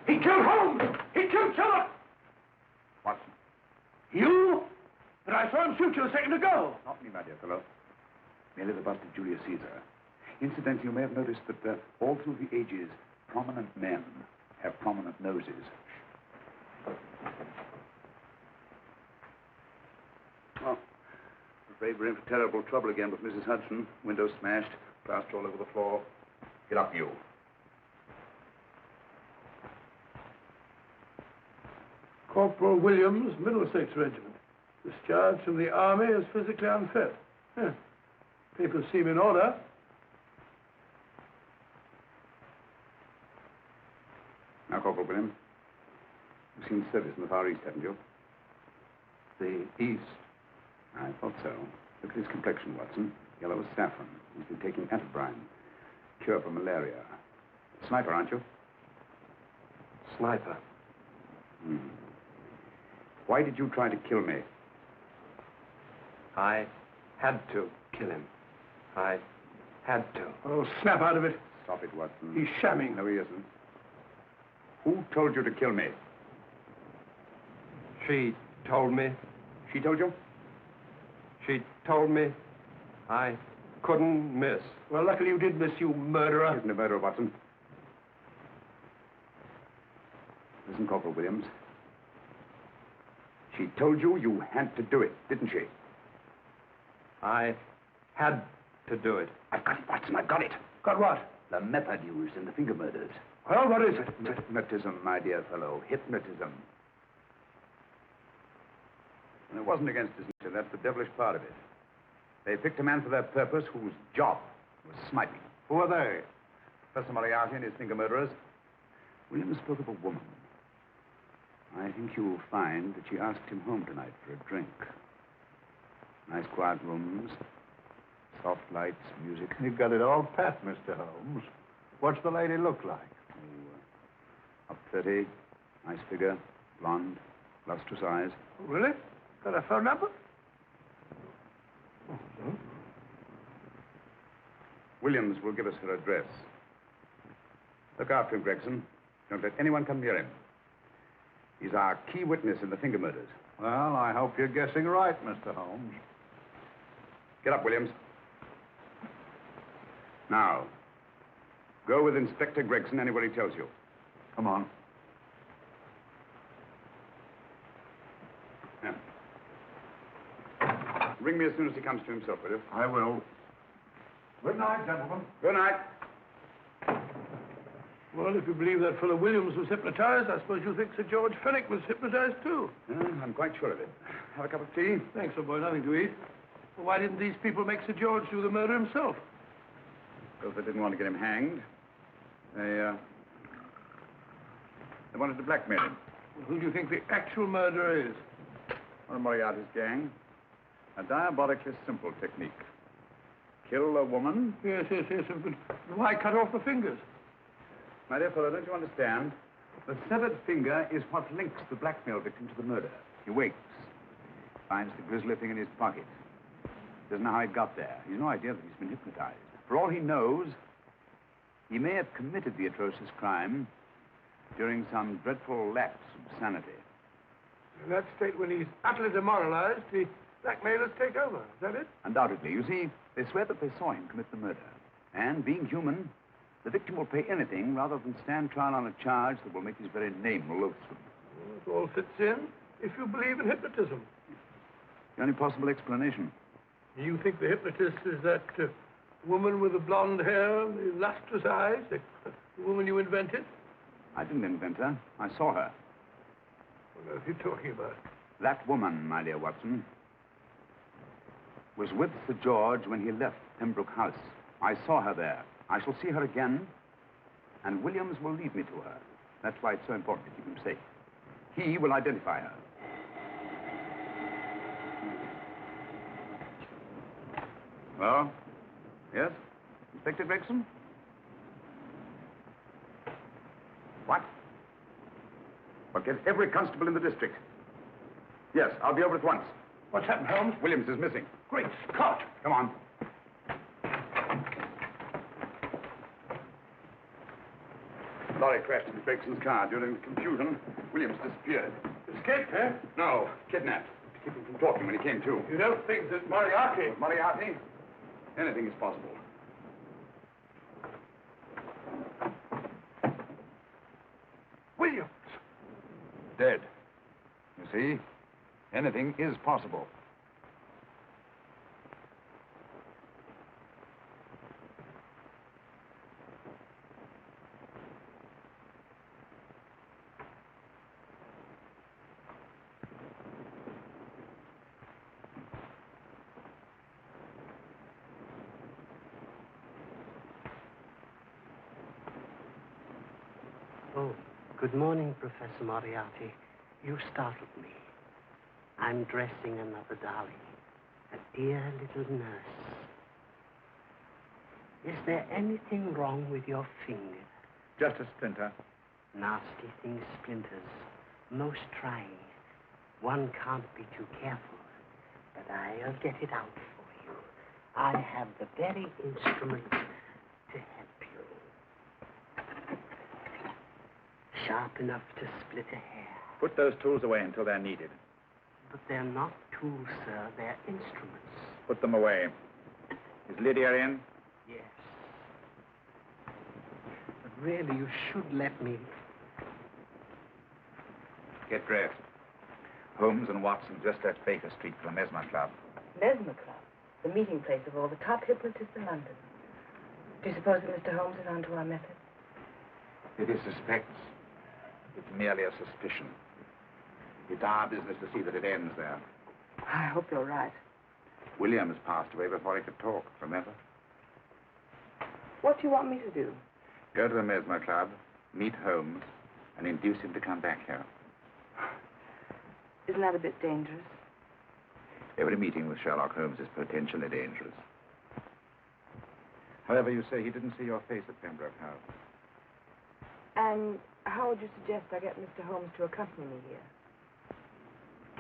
Speaker 6: He killed Holmes! He killed Sherlock!
Speaker 4: Watson.
Speaker 6: You? But I saw him shoot you a second ago.
Speaker 4: Not me, my dear fellow. Merely the bust of Julius Caesar. Incidentally, you may have noticed that all through the ages, prominent men have prominent noses. Oh, I'm afraid we're in for terrible trouble again with Mrs. Hudson. Windows smashed, plaster all over the floor. Get up, you.
Speaker 6: Corporal Williams, Middlesex Regiment. Discharged from the army as physically unfit. Yeah. Papers seem in order.
Speaker 4: Now, Corporal Williams, you've seen service in the Far East, haven't you?
Speaker 6: The East.
Speaker 4: I thought so. Look at his complexion, Watson. Yellow as saffron. He's been taking atabrine. Cure for malaria. Sniper, aren't you?
Speaker 6: Sniper.
Speaker 4: Hmm. Why did you try to kill me?
Speaker 6: I had to kill him. I had to. Oh, snap out of it.
Speaker 4: Stop it, Watson.
Speaker 6: He's shamming.
Speaker 4: No, he isn't. Who told you to kill me?
Speaker 6: She told me.
Speaker 4: She told you?
Speaker 6: She told me I couldn't miss. Well, luckily you did miss, you murderer.
Speaker 4: She isn't a murderer, Watson. Listen, Corporal Williams. She told you you had to do it, didn't she?
Speaker 6: I had to do it.
Speaker 4: I've got it, Watson, I've got it.
Speaker 6: Got what?
Speaker 4: The method used in the finger murders.
Speaker 6: Well, what is it?
Speaker 4: Hypnotism, my dear fellow. Hypnotism. And it wasn't against his nature. That's the devilish part of it. They picked a man for their purpose whose job was sniping.
Speaker 1: Who are they?
Speaker 4: Professor Moriarty and his finger murderers. William spoke of a woman. I think you'll find that she asked him home tonight for a drink. Nice quiet rooms, soft lights, music.
Speaker 1: You've got it all pat, Mr. Holmes. What's the lady look like?
Speaker 4: Up 30, nice figure, blonde, lustrous eyes.
Speaker 6: Really? Got a phone number?
Speaker 4: Williams will give us her address. Look after him, Gregson. Don't let anyone come near him. He's our key witness in the finger murders.
Speaker 1: Well, I hope you're guessing right, Mr. Holmes.
Speaker 4: Get up, Williams. Now, go with Inspector Gregson anywhere he tells you.
Speaker 1: Come on.
Speaker 4: Yeah. Ring me as soon as he comes to himself, will you?
Speaker 1: I will. Good night, gentlemen.
Speaker 4: Good night.
Speaker 6: Well, if you believe that fellow Williams was hypnotized, I suppose you think Sir George Fenwick was hypnotized, too.
Speaker 4: I'm quite sure of it. Have a cup of tea?
Speaker 6: Thanks, old boy. Nothing to eat. Well, why didn't these people make Sir George do the murder himself?
Speaker 4: Because they didn't want to get him hanged. They wanted to blackmail him.
Speaker 6: Well, who do you think the actual murderer is?
Speaker 4: One of Moriarty's gang. A diabolically simple technique. Kill a woman.
Speaker 6: Yes. But why cut off the fingers?
Speaker 4: My dear fellow, don't you understand? The severed finger is what links the blackmail victim to the murder. He wakes, finds the grisly thing in his pocket. Doesn't know how it got there. He's no idea that he's been hypnotized. For all he knows, he may have committed the atrocious crime during some dreadful lapse of sanity.
Speaker 6: In that state, when he's utterly demoralized, the blackmailers take over. Is that it?
Speaker 4: Undoubtedly. You see, they swear that they saw him commit the murder. And being human, the victim will pay anything rather than stand trial on a charge that will make his very name loathsome.
Speaker 6: Well, it all fits in if you believe in hypnotism.
Speaker 4: The only possible explanation.
Speaker 6: You think the hypnotist is that woman with the blonde hair and the lustrous eyes, the woman you invented?
Speaker 4: I didn't invent her. I saw her.
Speaker 6: What are you talking about?
Speaker 4: That woman, my dear Watson, was with Sir George when he left Pembroke House. I saw her there. I shall see her again, and Williams will lead me to her. That's why it's so important to keep him safe. He will identify her. Well, yes? Inspector Gregson? What? Well, get every constable in the district. Yes, I'll be over at once.
Speaker 6: What's happened, Holmes?
Speaker 4: Williams is missing.
Speaker 6: Great Scott!
Speaker 4: Come on. Lorry crashed into Gregson's car. During the confusion, Williams disappeared.
Speaker 6: Escaped, eh?
Speaker 4: No, kidnapped. To keep him from talking when he came to.
Speaker 6: You don't think that Moriarty...
Speaker 4: Moriarty? Anything is possible.
Speaker 6: Williams!
Speaker 4: Dead. You see? Anything is possible.
Speaker 11: Oh, good morning, Professor Moriarty. You startled me. I'm dressing another darling, a dear little nurse. Is there anything wrong with your finger?
Speaker 1: Just a splinter.
Speaker 11: Nasty thing, splinters. Most trying. One can't be too careful. But I'll get it out for you. I have the very instrument to help you. Sharp enough to split a hair.
Speaker 1: Put those tools away until they're needed.
Speaker 11: But they're not tools, sir. They're instruments.
Speaker 1: Put them away. Is Lydia in?
Speaker 11: Yes. But really, you should let me.
Speaker 4: Get dressed.
Speaker 10: Holmes and Watson just left Baker Street for the Mesmer Club.
Speaker 8: Mesmer Club, the meeting place of all the top hypnotists in London. Do you suppose that Mr. Holmes is onto our method?
Speaker 10: If he suspects, it's merely a suspicion. It's our business to see that it ends there.
Speaker 8: I hope you're right.
Speaker 10: Williams passed away before he could talk, remember?
Speaker 8: What do you want me to do?
Speaker 10: Go to the Mesmer Club, meet Holmes, and induce him to come back here.
Speaker 8: Isn't that a bit dangerous?
Speaker 10: Every meeting with Sherlock Holmes is potentially dangerous. However, you say he didn't see your face at Pembroke House.
Speaker 8: And how would you suggest I get Mr. Holmes to accompany me here?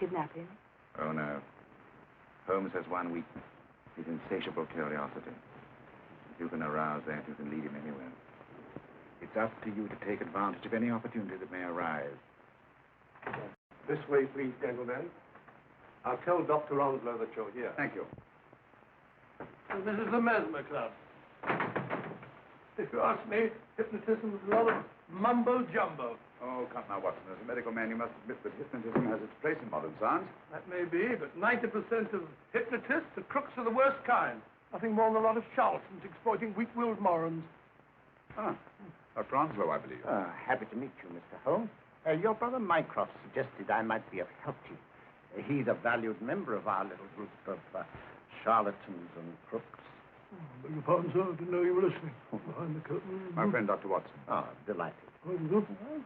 Speaker 8: Kidnap him?
Speaker 10: Oh, no. Holmes has one weakness, his insatiable curiosity. If you can arouse that, you can lead him anywhere. It's up to you to take advantage of any opportunity that may arise.
Speaker 6: This way, please, gentlemen. I'll tell Dr. Onslow that you're here.
Speaker 4: Thank you.
Speaker 6: So this is the Mesmer Club. If you ask me, hypnotism is a lot of mumbo-jumbo.
Speaker 4: Oh, come now, Watson. As a medical man, you must admit that hypnotism has its place in modern science.
Speaker 6: That may be, but 90% of hypnotists are crooks of the worst kind. Nothing more than a lot of charlatans exploiting weak-willed morons.
Speaker 4: Ah, Dr. Onslow, I believe.
Speaker 3: Happy to meet you, Mr. Holmes. Your brother Mycroft suggested I might be of help to you. He's a valued member of our little group of charlatans and crooks.
Speaker 6: Beg your pardon, sir. I didn't know you were listening. Behind the curtain.
Speaker 4: My friend, Dr. Watson.
Speaker 3: Oh, delighted. I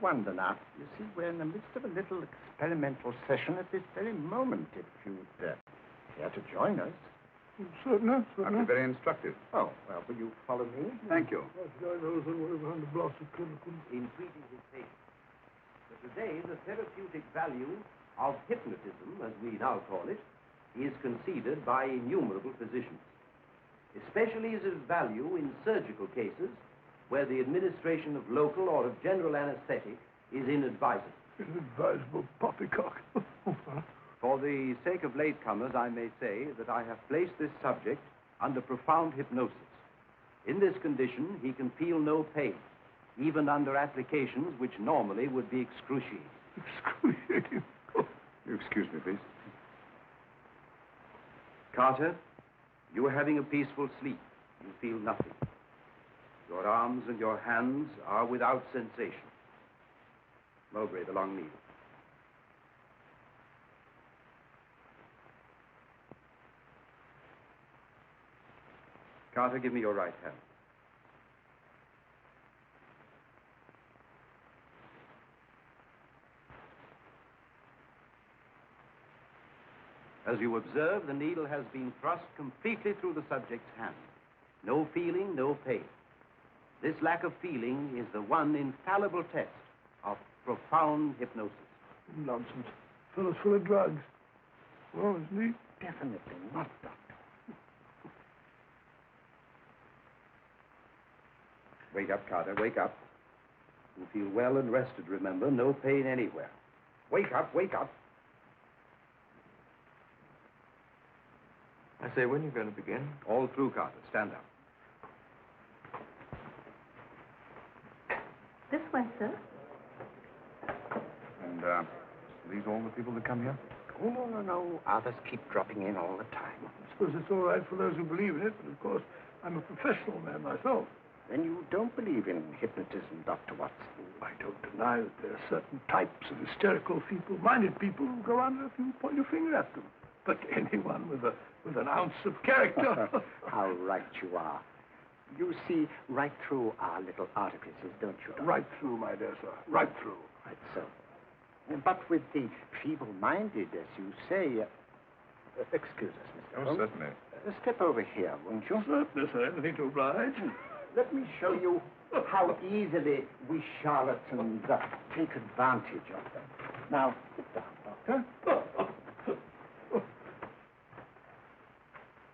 Speaker 3: wonder now. You see, we're in the midst of a little experimental session at this very moment. If you'd care to join us.
Speaker 6: Certainly,
Speaker 4: That'd be very instructive.
Speaker 3: Oh, well, will you follow me?
Speaker 4: Thank you.
Speaker 12: In treating his patient. But today, the therapeutic value of hypnotism, as we now call it, is conceded by innumerable physicians. Especially is of value in surgical cases where the administration of local or of general anesthetic is inadvisable.
Speaker 6: Inadvisable poppycock.
Speaker 12: For the sake of latecomers, I may say that I have placed this subject under profound hypnosis. In this condition, he can feel no pain, even under applications which normally would be excruciating.
Speaker 6: Excruciating?
Speaker 4: Excuse me, please.
Speaker 12: Carter, you are having a peaceful sleep. You feel nothing. Your arms and your hands are without sensation. Mowbray, the long needle. Carter, give me your right hand. As you observe, the needle has been thrust completely through the subject's hand. No feeling, no pain. This lack of feeling is the one infallible test of profound hypnosis.
Speaker 6: Nonsense. Fellow's full of drugs. Well, isn't he?
Speaker 3: Definitely not, Doctor.
Speaker 12: Wake up, Carter, wake up. You feel well and rested, remember. No pain anywhere. Wake up, wake up.
Speaker 2: I say, when are you going to begin?
Speaker 12: All through, Carter. Stand up.
Speaker 8: This way, sir.
Speaker 4: And, these all the people that come here?
Speaker 3: Oh, no. Others keep dropping in all the time.
Speaker 6: I suppose it's all right for those who believe in it, but of course, I'm a professional man myself.
Speaker 3: Then you don't believe in hypnotism, Dr. Watson?
Speaker 6: I don't deny that there are certain types of hysterical, feeble-minded people who go under if you point your finger at them. But anyone with an ounce of character...
Speaker 3: How right you are. You see right through our little artifices, don't you, Doctor?
Speaker 6: Right through, my dear sir. Right through.
Speaker 3: Right so. But with the feeble-minded, as you say... excuse us, Mr. Holmes.
Speaker 4: Certainly.
Speaker 3: Step over here, won't you?
Speaker 6: Certainly, sir. Anything to oblige.
Speaker 3: Let me show you how easily we charlatans take advantage of them. Now, sit down, Doctor.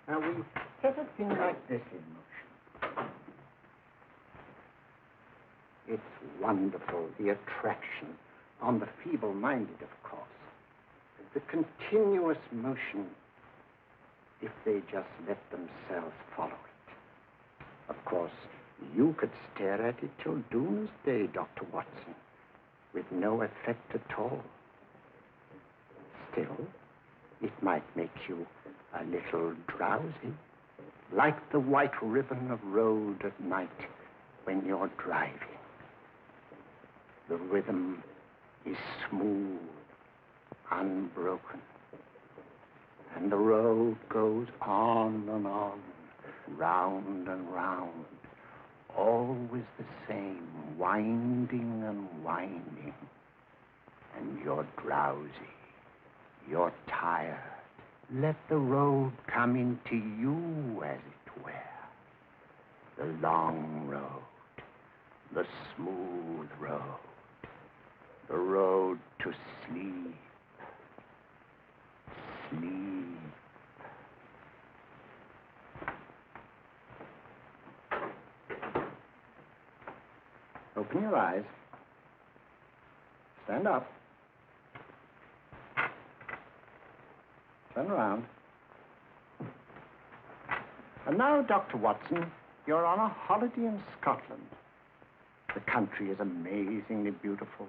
Speaker 3: Now, we set a thing like this in motion. It's wonderful, the attraction on the feeble-minded, of course. The continuous motion, if they just let themselves follow it. Of course, you could stare at it till doomsday, Dr. Watson, with no effect at all.
Speaker 11: still, it might make you a little drowsy, like the white ribbon of road at night when you're driving. The rhythm is smooth, unbroken, and the road goes on and on, round and round, always the same, winding and winding. And you're drowsy, you're tired. Let the road come into you, as it were. The long road, the smooth road, the road to sleep. Sleep. Open your eyes. Stand up. Turn around. And now, Dr. Watson, you're on a holiday in Scotland. The country is amazingly beautiful.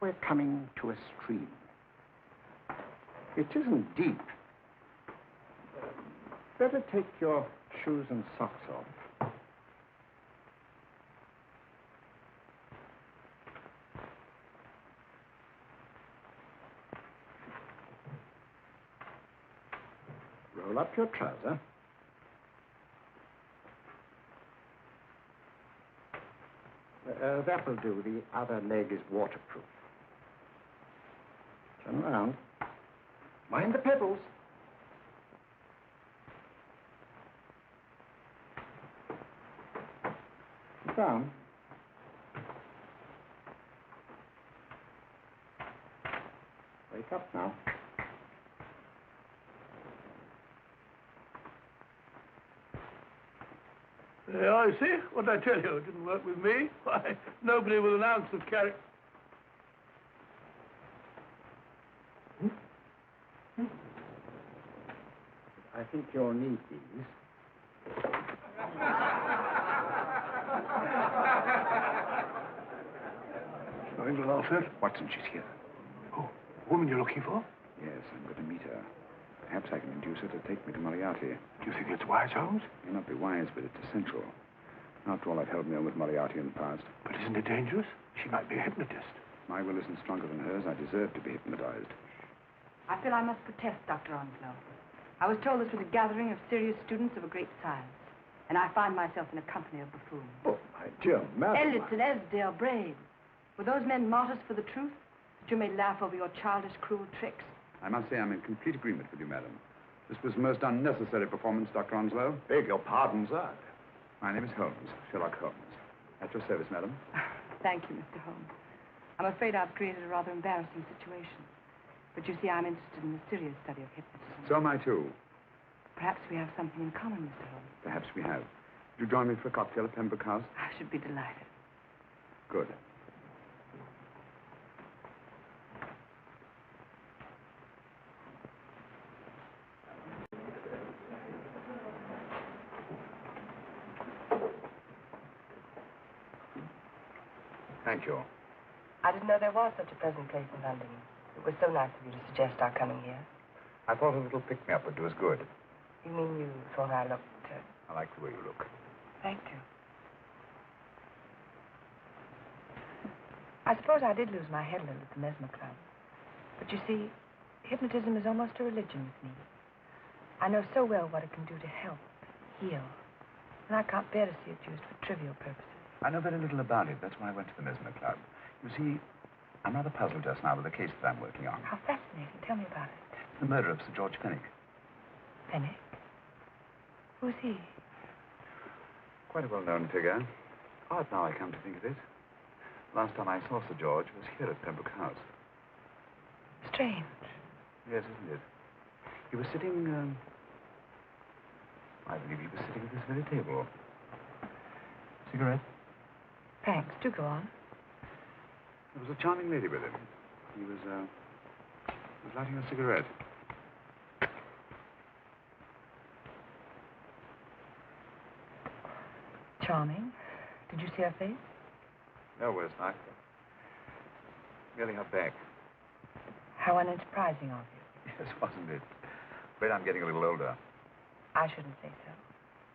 Speaker 11: We're coming to a stream. It isn't deep. Better take your shoes and socks off. Roll up your trouser. That'll do. The other leg is waterproof. Turn around. Mind the pebbles. Sit down. Wake up now.
Speaker 6: I see. What did I tell you? It didn't work with me. Why, nobody with an ounce of character.
Speaker 11: I think you'll need these.
Speaker 6: Going to Lawford?
Speaker 4: Watson, she's here.
Speaker 6: Oh, woman you're looking for?
Speaker 4: Yes, I'm going to meet her. Perhaps I can induce her to take me to Moriarty.
Speaker 6: Do you think it's wise, Holmes?
Speaker 4: May not be wise, but it's essential. After all, I've held me on with Moriarty in the past.
Speaker 6: But isn't it dangerous? She might be a hypnotist.
Speaker 4: My will isn't stronger than hers. I deserve to be hypnotized.
Speaker 8: I feel I must protest, Dr. Onslow. I was told this was a gathering of serious students of a great science, and I find myself in a company of buffoons.
Speaker 6: Oh, my dear madam.
Speaker 8: Elliot and Esdale brave. Were those men martyrs for the truth? That you may laugh over your childish, cruel tricks?
Speaker 4: I must say I'm in complete agreement with you, madam. This was a most unnecessary performance, Dr. Onslow.
Speaker 1: Beg your pardon, sir.
Speaker 4: My name is Holmes, Sherlock Holmes. At your service, madam.
Speaker 8: Thank you, Mr. Holmes. I'm afraid I've created a rather embarrassing situation. But you see, I'm interested in the serious study of hypnotism.
Speaker 4: So am I, too.
Speaker 8: Perhaps we have something in common, Mr. Holmes.
Speaker 4: Perhaps we have. Would you join me for a cocktail at Pembroke House?
Speaker 8: I should be delighted.
Speaker 4: Good. Thank you.
Speaker 8: I didn't know there was such a pleasant place in London. It was so nice of you to suggest our coming here.
Speaker 4: I thought a little pick-me-up would do us good.
Speaker 8: You mean you thought I looked...
Speaker 4: I like the way you look.
Speaker 8: Thank you. I suppose I did lose my head a little at the Mesmer Club. But you see, hypnotism is almost a religion with me. I know so well what it can do to help, heal. And I can't bear to see it used for trivial purposes.
Speaker 4: I know very little about it. That's why I went to the Mesmer Club. You see, I'm rather puzzled just now with the case that I'm working on.
Speaker 8: How fascinating. Tell me about it.
Speaker 4: The murder of Sir George Fenwick.
Speaker 8: Fenwick? Who's he?
Speaker 4: Quite a well-known figure. Odd now I come to think of it. Last time I saw Sir George was here at Pembroke House.
Speaker 8: Strange.
Speaker 4: Yes, isn't it? He was sitting, I believe he was sitting at this very table. Cigarette?
Speaker 8: Thanks. Do go on.
Speaker 4: There was a charming lady with him. He was lighting a cigarette.
Speaker 8: Charming. Did you see her face?
Speaker 4: No, worse not. Merely her back.
Speaker 8: How unenterprising of you.
Speaker 4: Yes, wasn't it? Afraid I'm getting a little older.
Speaker 8: I shouldn't say so.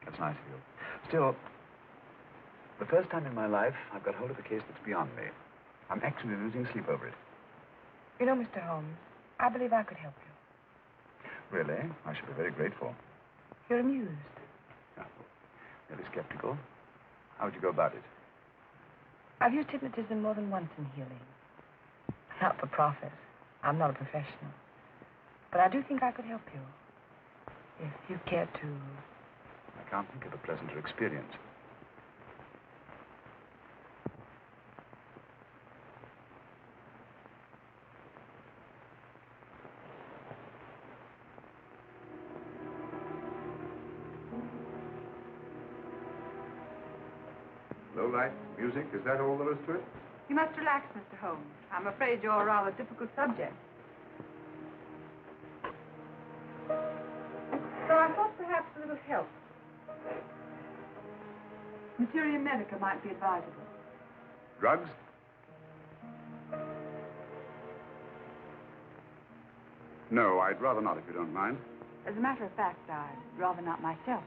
Speaker 4: That's nice of you. Still, the first time in my life, I've got hold of a case that's beyond me. I'm actually losing sleep over it.
Speaker 8: You know, Mr. Holmes, I believe I could help you.
Speaker 4: Really? I should be very grateful.
Speaker 8: You're amused.
Speaker 4: No, really skeptical. How would you go about it?
Speaker 8: I've used hypnotism more than once in healing. Not for profit. I'm not a professional. But I do think I could help you. If you care to...
Speaker 4: I can't think of a pleasanter experience. Low light, music, is that all there is to it?
Speaker 5: You must relax, Mr. Holmes. I'm afraid you're a rather difficult subject. So I thought perhaps a little help. Materia medica might be advisable.
Speaker 4: Drugs? No, I'd rather not, if you don't mind.
Speaker 5: As a matter of fact, I'd rather not myself.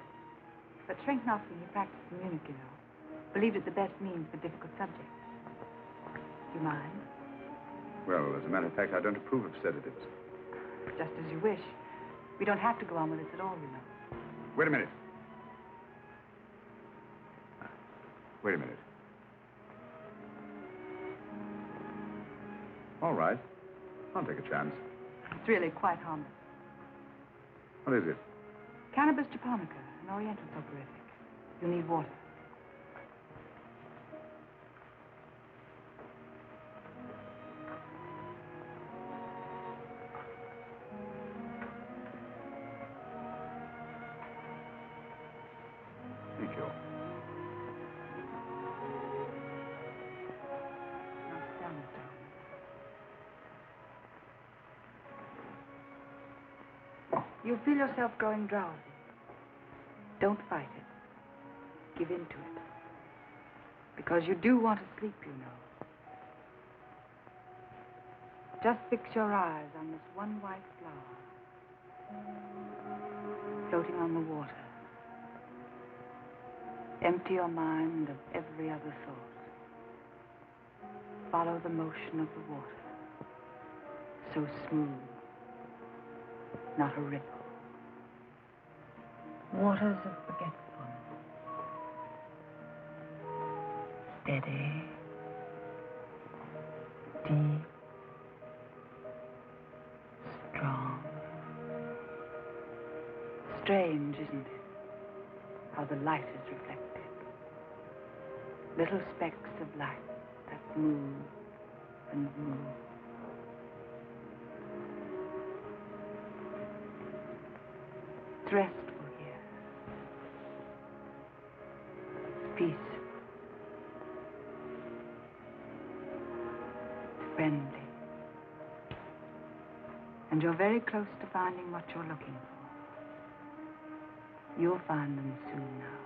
Speaker 5: But Schrenknoffen, he practiced in Munich, you know. Believed it the best means for difficult subjects. Do you mind?
Speaker 4: Well, as a matter of fact, I don't approve of sedatives.
Speaker 5: Just as you wish. We don't have to go on with this at all, you know.
Speaker 4: Wait a minute. Wait a minute. All right. I'll take a chance.
Speaker 5: It's really quite harmless.
Speaker 4: What is it?
Speaker 5: Cannabis japonica, an oriental soporific. You'll need water.
Speaker 4: Thank you.
Speaker 5: Now sit down, Mr. Holmes. You'll feel yourself growing drowsy. Don't fight it. Give in to it. Because you do want to sleep, you know. Just fix your eyes on this one white flower floating on the water. Empty your mind of every other thought. Follow the motion of the water. So smooth. Not a ripple. Waters of forgetfulness. Steady. Deep. Strong. Strange, isn't it? How the light is reflected. Little specks of light that move and move. It's restful here. It's peace. It's friendly. And you're very close to finding what you're looking for. You'll find them soon now.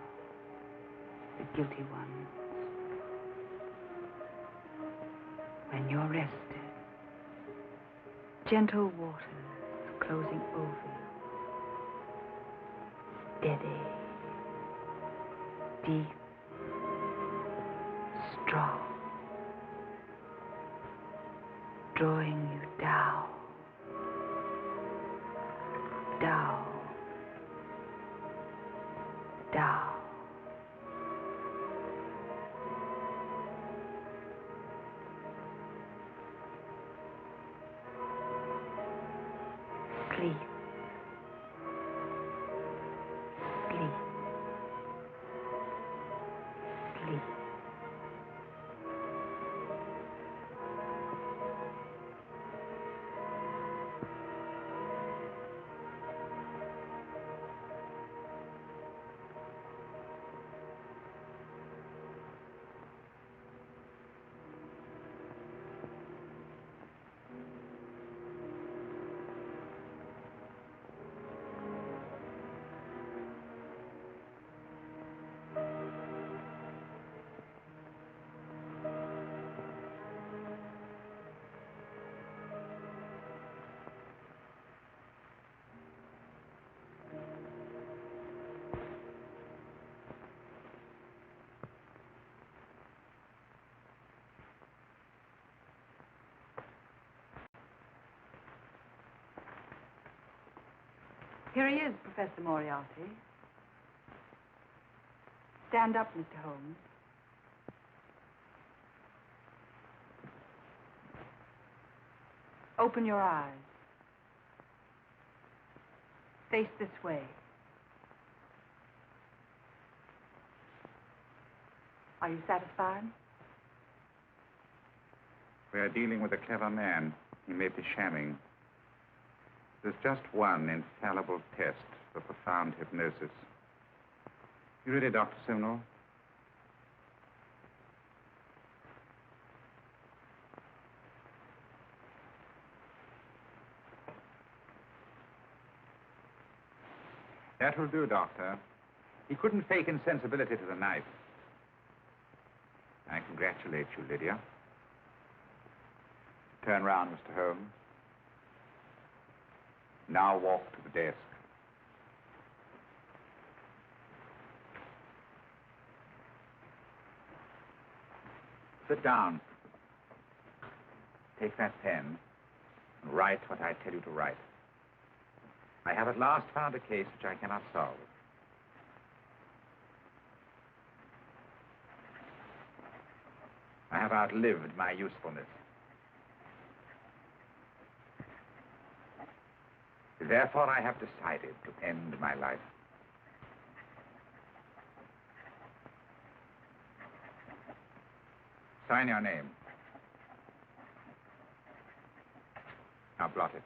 Speaker 5: The guilty ones. When you're rested, gentle waters closing over you. Steady, deep, strong, drawing you down, down, down. Sleep. Sleep. Sleep.
Speaker 8: Here he is, Professor Moriarty. Stand up, Mr. Holmes. Open your eyes. Face this way. Are you satisfied?
Speaker 10: We are dealing with a clever man. He may be shamming. There's just one infallible test for profound hypnosis. You ready, Dr. Simnel? That will do, Doctor. He couldn't fake insensibility to the knife. I congratulate you, Lydia. Turn round, Mr. Holmes. Now walk to the desk. Sit down. Take that pen and write what I tell you to write. I have at last found a case which I cannot solve. I have outlived my usefulness. Therefore, I have decided to end my life. Sign your name. Now blot it.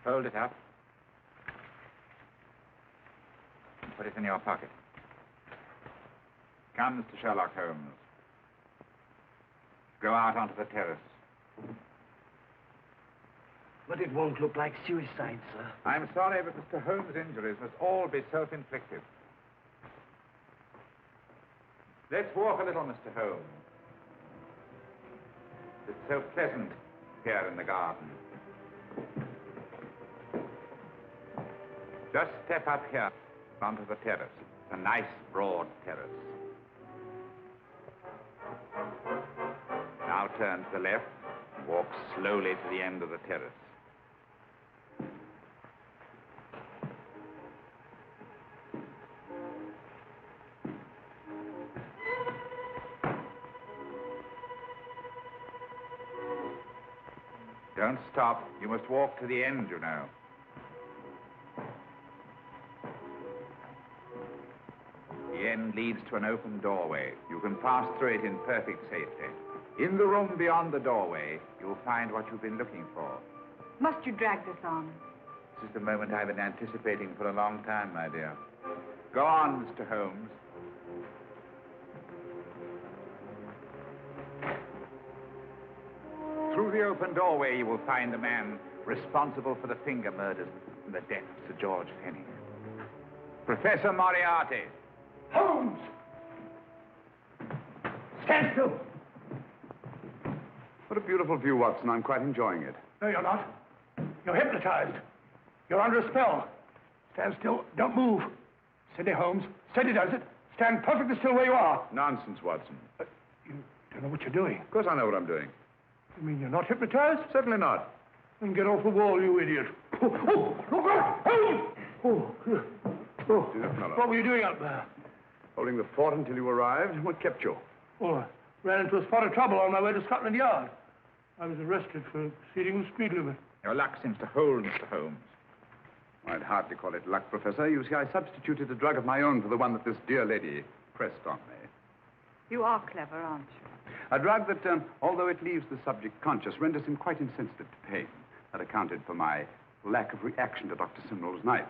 Speaker 10: Fold it up. And put it in your pocket. Come, Mr. Sherlock Holmes. Go out onto the terrace.
Speaker 11: But it won't look like suicide, sir.
Speaker 10: I'm sorry, but Mr. Holmes' injuries must all be self-inflicted. Let's walk a little, Mr. Holmes. It's so pleasant here in the garden. Just step up here onto the terrace. It's a nice, broad terrace. Now turn to the left, walk slowly to the end of the terrace. Don't stop. You must walk to the end, you know. The end leads to an open doorway. You can pass through it in perfect safety. In the room beyond the doorway, you'll find what you've been looking for.
Speaker 8: Must you drag this on?
Speaker 10: This is the moment I've been anticipating for a long time, my dear. Go on, Mr. Holmes. Through the open doorway, you will find the man responsible for the finger murders and the death of Sir George Fenning. Professor Moriarty.
Speaker 6: Holmes! Stand still!
Speaker 4: What a beautiful view, Watson. I'm quite enjoying it.
Speaker 6: No, you're not. You're hypnotized. You're under a spell. Stand still. Don't move. Steady, Holmes. Steady does it. Stand perfectly still where you are.
Speaker 4: Nonsense, Watson.
Speaker 6: You don't know what you're doing.
Speaker 4: Of course I know what I'm doing.
Speaker 6: You mean you're not hypnotized?
Speaker 4: Certainly not.
Speaker 6: Then get off the wall, you idiot. Oh, look out! Oh, what were you doing up there?
Speaker 4: Holding the fort until you arrived. What kept you?
Speaker 6: Oh, I ran into a spot of trouble on my way to Scotland Yard. I was arrested for exceeding the speed limit.
Speaker 10: Your luck seems to hold, Mr. Holmes.
Speaker 4: I'd hardly call it luck, Professor. You see, I substituted a drug of my own for the one that this dear lady pressed on me.
Speaker 8: You are clever, aren't you?
Speaker 4: A drug that, although it leaves the subject conscious, renders him quite insensitive to pain. That accounted for my lack of reaction to Dr. Simnel's knife.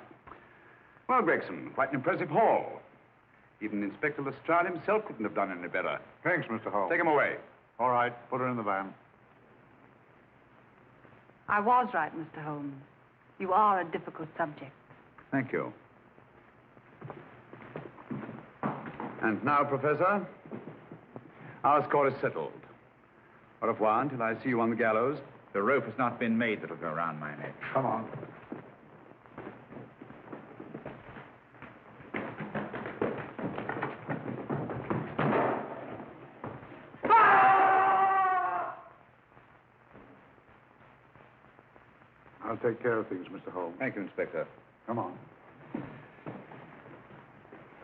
Speaker 4: Well, Gregson, quite an impressive haul. Even Inspector Lestrade himself couldn't have done any better.
Speaker 1: Thanks, Mr. Holmes.
Speaker 4: Take him away.
Speaker 1: All right, put her in the van.
Speaker 8: I was right, Mr. Holmes. You are a difficult subject.
Speaker 4: Thank you. And now, Professor, our score is settled. Au revoir until I see you on the gallows.
Speaker 10: The rope has not been made that'll go around my neck.
Speaker 6: Come on.
Speaker 1: I'll take care of things, Mr. Holmes.
Speaker 4: Thank you, Inspector.
Speaker 1: Come on.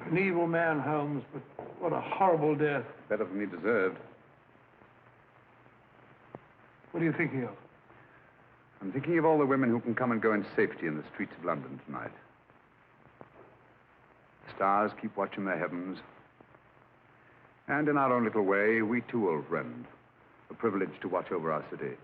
Speaker 6: An evil man, Holmes, but what a horrible death.
Speaker 4: Better than he deserved.
Speaker 6: What are you thinking of?
Speaker 4: I'm thinking of all the women who can come and go in safety in the streets of London tonight. The stars keep watching their heavens. And in our own little way, we too, old friend, are privileged to watch over our city.